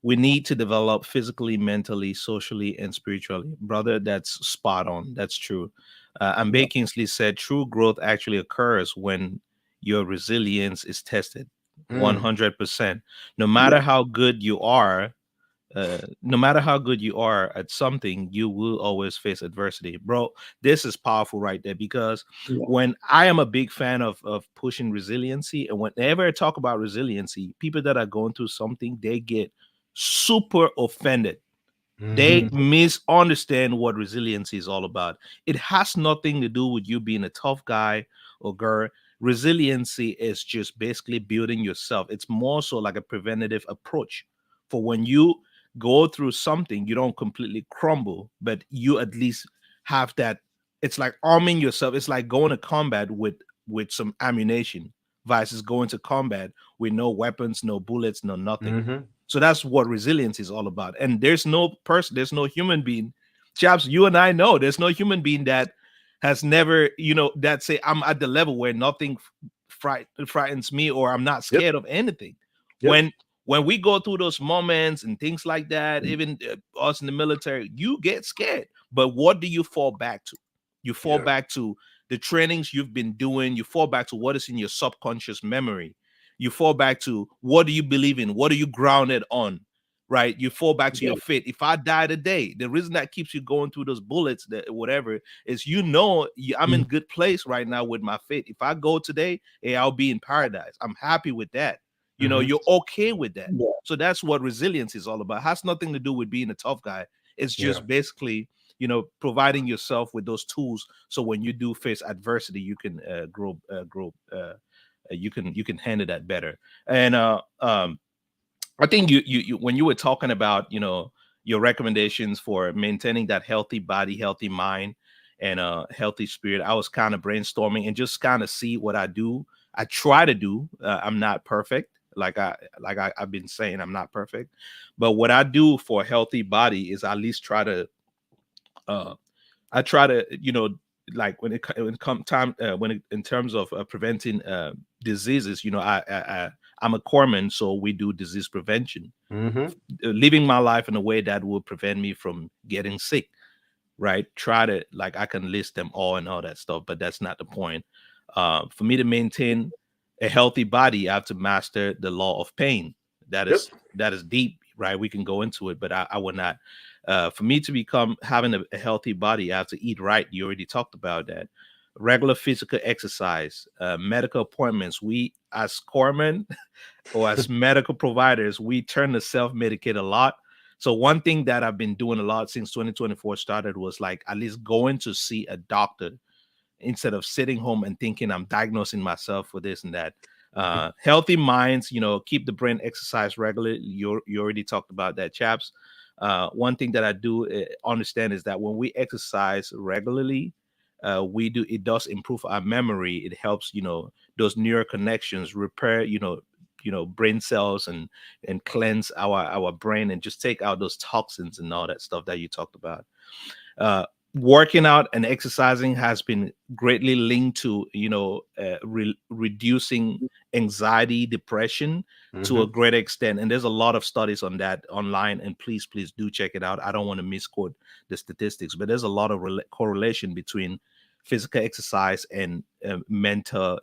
We need to develop physically, mentally, socially, and spiritually. Brother, that's spot on. That's true. And Yeah. Bay Kingsley said true growth actually occurs when your resilience is tested Mm, 100%. No Yeah. matter how good you are, no matter how good you are at something, you will always face adversity. Bro, this is powerful right there because Yeah. when I am a big fan of pushing resiliency, and whenever I talk about resiliency, people that are going through something, they get super offended. They hmm misunderstand what resiliency is all about. It has nothing to do with you being a tough guy or girl. Resiliency is just basically building yourself. It's more so like a preventative approach for when you go through something, you don't completely crumble, but you at least have that. It's like arming yourself. It's like going to combat with some ammunition versus going to combat with no weapons, no bullets, no nothing. hmm So that's what resilience is all about. And there's no person, there's no human being, chaps, you and I know there's no human being that has never, that say I'm at the level where nothing frightens me or I'm not Yep. scared of anything. Yep. When we go through those moments and things like that, even us in the military, you get scared. But what do you fall back to? You fall Yeah. back to the trainings you've been doing. You fall back to what is in your subconscious memory. You fall back to what do you believe in? What are you grounded on? Right? You fall back to Yeah. your faith. If I die today, the reason that keeps you going through those bullets, that whatever, is I'm in good place right now with my faith. If I go today, hey, I'll be in paradise. I'm happy with that. You're okay with that. Yeah. So that's what resilience is all about. It has nothing to do with being a tough guy. It's Yeah. just basically, providing yourself with those tools so when you do face adversity, you can grow. You can handle that better. And I think you when you were talking about your recommendations for maintaining that healthy body, healthy mind, and healthy spirit, I was kind of brainstorming and just kind of see what I do. I try to do. I'm not perfect, I've been saying, I'm not perfect, but what I do for a healthy body is at least try to uh, I try to, like when it come time in terms of preventing diseases, I'm a corpsman, so we do disease prevention, Mm-hmm. living my life in a way that will prevent me from getting sick. Right? Try to, like, I can list them all and all that stuff, but that's not the point. For me to maintain a healthy body, I have to master the law of pain. That Yep. is deep, right? We can go into it, but I would not. For me to become having a healthy body, I have to eat right. You already talked about that. Regular physical exercise, medical appointments. We as corpsmen or as medical providers, we turn to self-medicate a lot. So one thing that I've been doing a lot since 2024 started was like at least going to see a doctor instead of sitting home and thinking I'm diagnosing myself for this and that. Healthy minds, keep the brain exercise regularly. You already talked about that, chaps. One thing that I do understand is that when we exercise regularly, it does improve our memory. It helps, those neural connections repair, brain cells and cleanse our brain and just take out those toxins and all that stuff that you talked about. Working out and exercising has been greatly linked to reducing anxiety, depression to a Mm-hmm. great extent, and there's a lot of studies on that online, and please do check it out. I don't want to misquote the statistics, but there's a lot of correlation between physical exercise and mental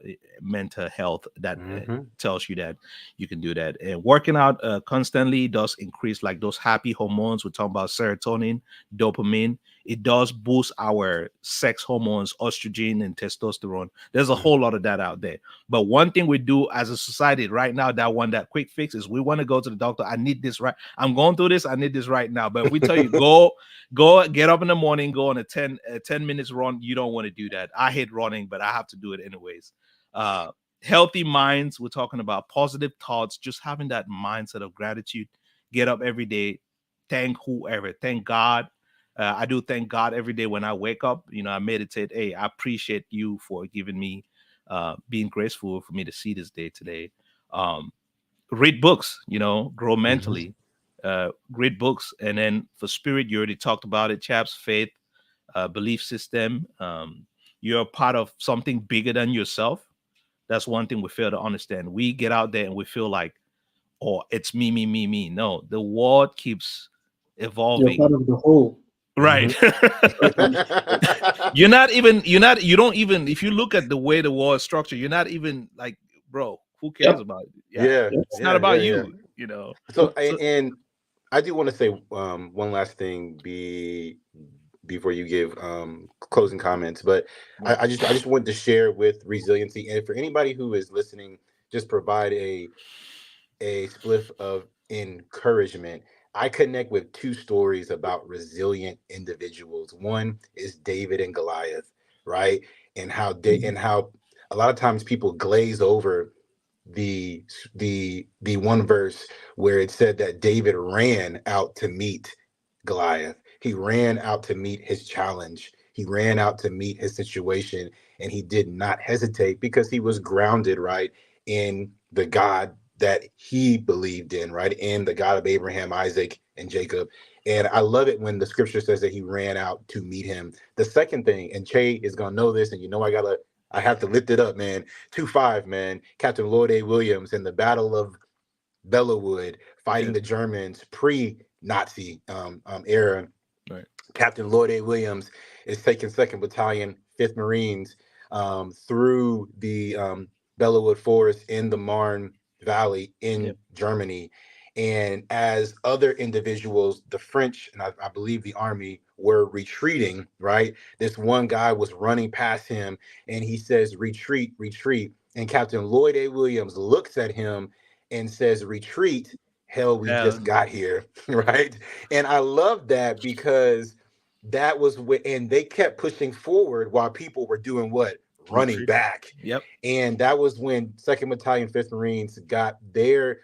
health that Mm-hmm. tells you that you can do that. And working out constantly does increase like those happy hormones. We're talking about serotonin, dopamine. It does boost our sex hormones, estrogen and testosterone. There's a whole lot of that out there. But one thing we do as a society right now that want that quick fix is we want to go to the doctor. I need this right. I'm going through this. I need this right now. But if we tell you go get up in the morning, go on a 10 minutes run, you don't want to do that. I hate running, but I have to do it anyways. Healthy minds, we're talking about positive thoughts, just having that mindset of gratitude. Get up every day, thank whoever, thank God. I do thank God every day when I wake up. I meditate. Hey, I appreciate you for giving me, being graceful for me to see this day today. Read books, grow Mm-hmm. mentally. Read books. And then for spirit, you already talked about it, chaps. Faith, belief system. You're a part of something bigger than yourself. That's one thing we fail to understand. We get out there and we feel like, oh, it's me, me, me, me. No, the world keeps You're evolving. part of the whole. Right. You don't even, if you look at the way the world is structured, you're not even like, bro, who cares Yep. about it? Yeah. Yeah, Yep. It's not yeah, about yeah, yeah. you. So, So and I do want to say one last thing before you give closing comments, but right. I just wanted to share with resiliency, and for anybody who is listening, just provide a spliff of encouragement. I connect with two stories about resilient individuals. One is David and Goliath, right? And how a lot of times people glaze over the the one verse where it said that David ran out to meet Goliath. He ran out to meet his challenge. He ran out to meet his situation, and he did not hesitate because he was grounded, right, in the God that he believed in, right, in the God of Abraham, Isaac, and Jacob. And I love it when the scripture says that he ran out to meet him. The second thing, and Che is gonna know this, and I have to lift it up, man. 2-5, man. Captain Lord A. Williams in the Battle of Bellawood, fighting Yes. the Germans pre-Nazi era. Right. Captain Lloyd A. Williams is taking 2nd Battalion, 5th Marines through the Bellewood Forest in the Marne Valley in Yep. Germany. And as other individuals, the French and I believe the army were retreating, right? This one guy was running past him and he says, retreat, retreat. And Captain Lloyd A. Williams looks at him and says, retreat. Hell, we just Hell, got here, right? And I love that because that was when, and they kept pushing forward while people were doing what? Running retreat. back. Yep. And that was when 2nd Battalion, 5th Marines got their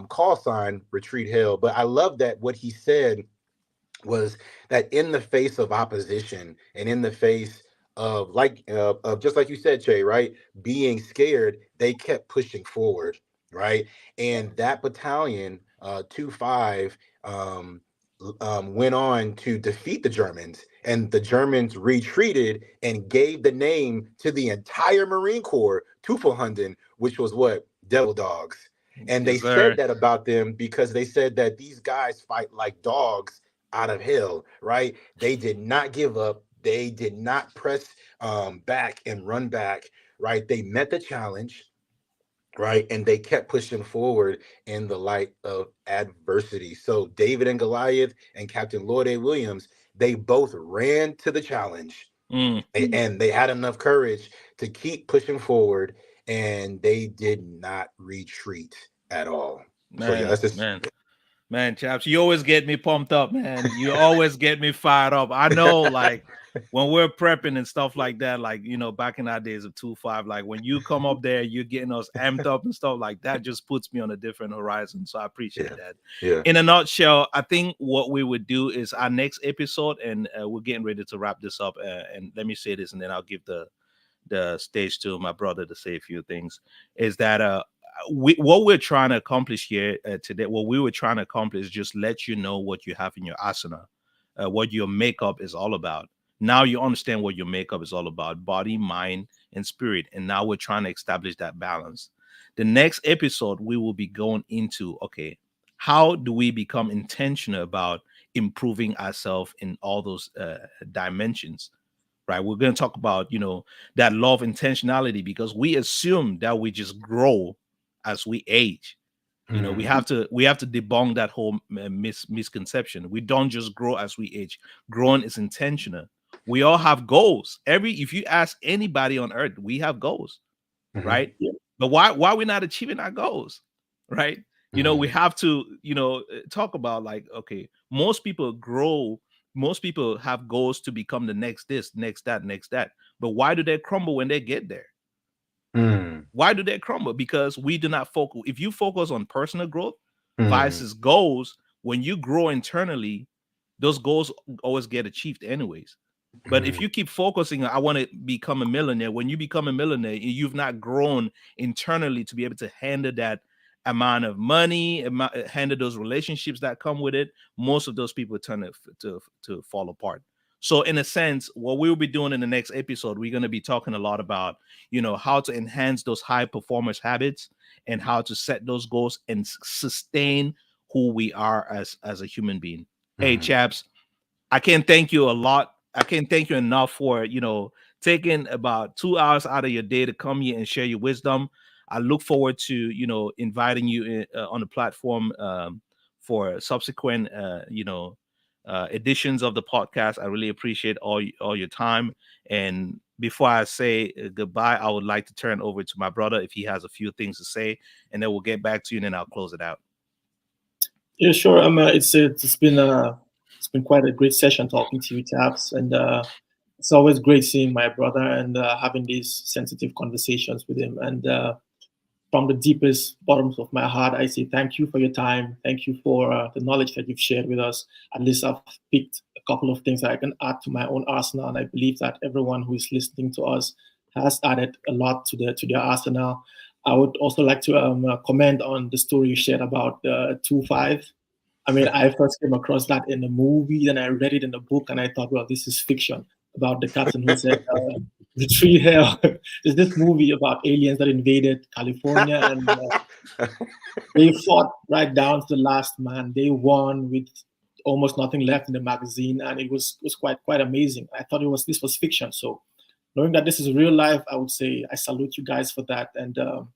call sign, Retreat Hell. But I love that what he said was that in the face of opposition and in the face of of just like you said, Jay, right, being scared, they kept pushing forward, right? And that battalion, 2-5, went on to defeat the Germans, and the Germans retreated and gave the name to the entire Marine Corps, Tufelhunden, which was what? Devil dogs. And they Yes, said sir. that about them because they said that these guys fight like dogs out of hell, right? They did not give up. They did not press back and run back, right? They met the challenge, right? And they kept pushing forward in the light of adversity. So David and Goliath and Captain Lloyd A. Williams, they both ran to the challenge, Mm, and they had enough courage to keep pushing forward, and they did not retreat at all. So yeah, man, that's just man. Man, Chaps, you always get me pumped up, man. You always get me fired up. I know, like, when we're prepping and stuff like that, like, back in our days of 2-5, like, when you come up there, you're getting us amped up and stuff like that, just puts me on a different horizon. So I appreciate yeah, that. yeah. In a nutshell, I think what we would do is our next episode, and we're getting ready to wrap this up. And let me say this, and then I'll give the stage to my brother to say a few things, is that what we're trying to accomplish here today, what we were trying to accomplish is just let you know what you have in your arsenal, what your makeup is all about. Now you understand what your makeup is all about: body, mind, and spirit. And now we're trying to establish that balance. The next episode we will be going into, okay, how do we become intentional about improving ourselves in all those dimensions, right? We're going to talk about, that law of intentionality, because we assume that we just grow as we age. We Mm, have to debunk that whole misconception. We don't just grow as we age. Growing is intentional. We all have goals. If you ask anybody on earth, we have goals, mhm, right? But why we're not achieving our goals, right? We mhm, have to, talk about, like, okay, most people grow, most people have goals to become the next this, next that, next that. But why do they crumble when they get there? mm, Why do they crumble? Because we do not focus. If you focus on personal growth mm, versus goals, when you grow internally, those goals always get achieved anyways. But if mm, you keep focusing on, I want to become a millionaire, when you become a millionaire, you've not grown internally to be able to handle that amount of money, handle those relationships that come with it. Most of those people turn to fall apart. So, in a sense, what we'll be doing in the next episode, we're going to be talking a lot about, how to enhance those high performance habits and how to set those goals and sustain who we are as a human being. Hey, mm. chaps, I can't thank you a lot. I can't thank you enough for, taking about 2 hours out of your day to come here and share your wisdom. I look forward to, inviting you on the platform for subsequent, editions of the podcast. I really appreciate all your time. And before I say goodbye, I would like to turn over to my brother if he has a few things to say, and then we'll get back to you, and then I'll close it out. Yeah, sure. It's been quite a great session talking to you, Taps, and it's always great seeing my brother and having these sensitive conversations with him. And from the deepest bottoms of my heart, I say thank you for your time. Thank you for the knowledge that you've shared with us. At least I've picked a couple of things that I can add to my own arsenal, and I believe that everyone who is listening to us has added a lot to their arsenal. I would also like to comment on the story you shared about the 2-5. I mean, I first came across that in a movie, then I read it in a book, and I thought, well, this is fiction about the captain who said, "Retreat hell." There's this movie about aliens that invaded California, and they fought right down to the last man. They won with almost nothing left in the magazine, and it was quite amazing. I thought this was fiction. So knowing that this is real life, I would say I salute you guys for that. And to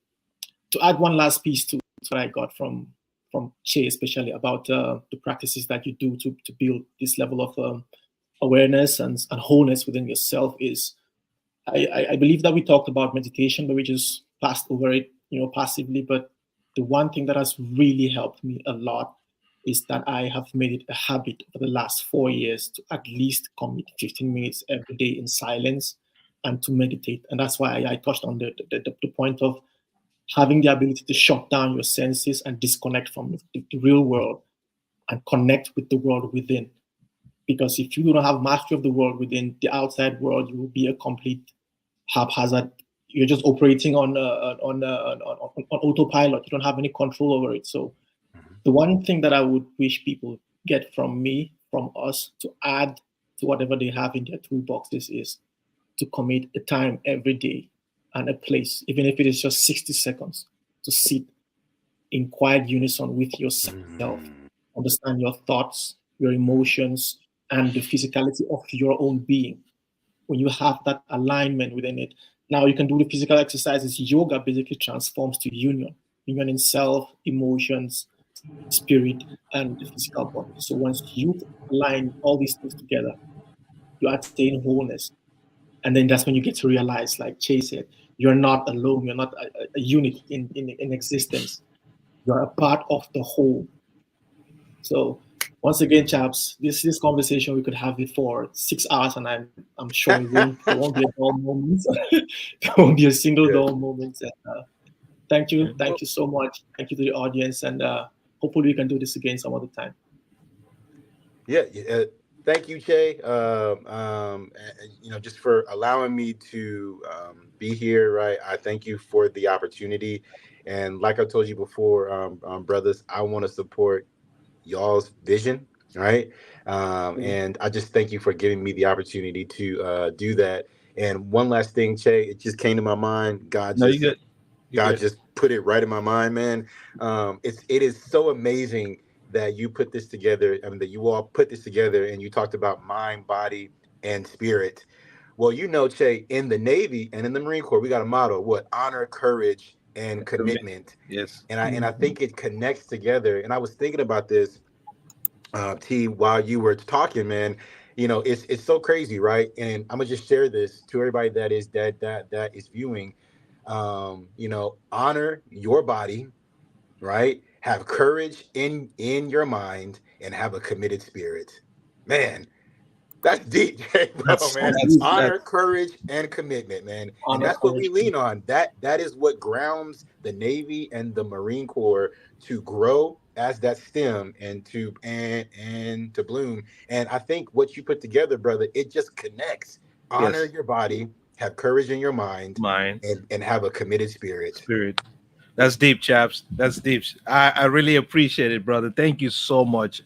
add one last piece to what I got from Che, especially about the practices that you do to build this level of awareness and wholeness within yourself is, I believe that we talked about meditation, but we just passed over it, passively. But the one thing that has really helped me a lot is that I have made it a habit for the last 4 years to at least commit 15 minutes every day in silence and to meditate. And that's why I touched on the point of having the ability to shut down your senses and disconnect from the real world and connect with the world within. Because if you don't have mastery of the world within, the outside world, you will be a complete haphazard. You're just operating on autopilot. You don't have any control over it. So the one thing that I would wish people get from me, from us, to add to whatever they have in their toolboxes is to commit a time every day and a place, even if it is just 60 seconds, to sit in quiet unison with yourself, understand your thoughts, your emotions, and the physicality of your own being. When you have that alignment within it, now you can do the physical exercises. Yoga basically transforms to union in self, emotions, spirit, and the physical body. So once you align all these things together, you attain wholeness. And then that's when you get to realize, like Chase said, you're not alone. You're not a unit in existence. You're a part of the whole. So once again, chaps, this conversation we could have it for 6 hours, and I'm sure there won't be a dull moment. There won't be a single dull moment. And, thank you so much. Thank you to the audience, and hopefully we can do this again some other time. Yeah, thank you, Che. Just for allowing me to be here. Right, I thank you for the opportunity, and like I told you before, brothers, I want to support y'all's vision, right? And I just thank you for giving me the opportunity to do that. And one last thing, Che, it just came to my mind. God just put it right in my mind, man. It is so amazing that you put this together. I mean, that you all put this together, and you talked about mind, body, and spirit. Well, Che, in the Navy and in the Marine Corps, we got a motto: what? Honor, courage, and commitment. Yes. And I think it connects together. And I was thinking about this, T, while you were talking, man. It's so crazy, right? And I'm gonna just share this to everybody that is viewing. Honor your body, right? Have courage in your mind, and have a committed spirit. Man, that's deep, bro, man. Honor, courage, and commitment, man. And that's what we lean on. That is what grounds the Navy and the Marine Corps to grow as that stem and to bloom. And I think what you put together, brother, it just connects. Honor your body, have courage in your mind, and have a committed spirit. That's deep, chaps. That's deep. I really appreciate it, brother. Thank you so much.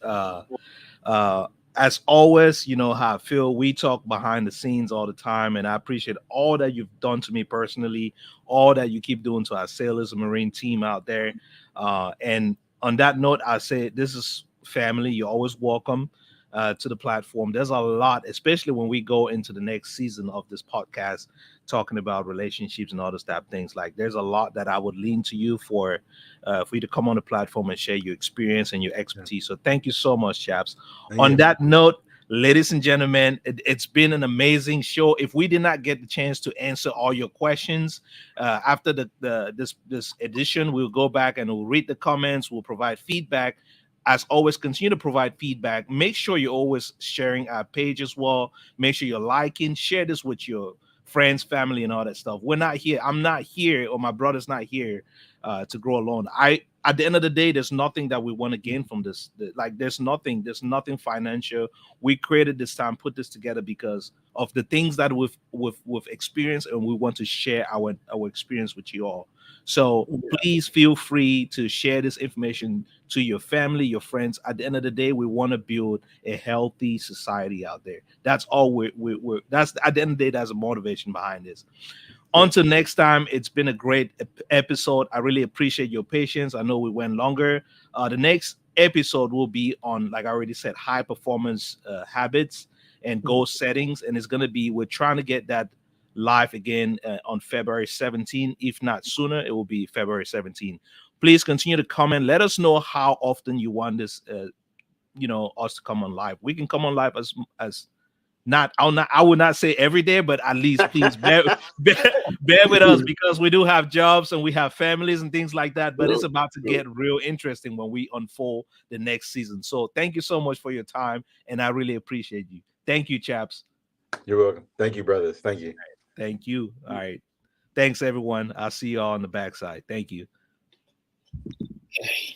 As always, you know how I feel. We talk behind the scenes all the time, and I appreciate all that you've done to me personally, all that you keep doing to our sailors and Marine team out there. And on that note, I say this is family. You're always welcome to the platform. There's a lot, especially when we go into the next season of this podcast, talking about relationships and all those type of things. Like, there's a lot that I would lean to you for you to come on the platform and share your experience and your expertise. So thank you so much, chaps. On that note, ladies and gentlemen, it's been an amazing show. If we did not get the chance to answer all your questions after this edition, we'll go back and we'll read the comments. We'll provide feedback. As always, continue to provide feedback. Make sure you're always sharing our page as well. Make sure you're liking, share this with your friends, family, and all that stuff. We're not here. I'm not here, or my brother's not here to grow alone. At the end of the day, there's nothing that we want to gain from this. Like, there's nothing financial. We created this time, put this together because of the things that we've experienced, and we want to share our experience with you all. So please feel free to share this information to your family, your friends. At the end of the day, we want to build a healthy society out there. That's all that's at the end of the day, that's a motivation behind this. Until next time, it's been a great episode. I really appreciate your patience. I know we went longer. The next episode will be on, like I already said, high performance habits and goal settings, and it's going to be, we're trying to get that live again on February 17. If not sooner, it will be February 17. Please continue to comment. Let us know how often you want this, us to come on live. We can come on live as not, I would not say every day, but at least please bear with us, because we do have jobs and we have families and things like that. But it's about to get real interesting when we unfold the next season. So thank you so much for your time, and I really appreciate you. Thank you, chaps. You're welcome. Thank you, brothers. Thank you. Thank you. All right. Thanks, everyone. I'll see you all on the backside. Thank you. Okay.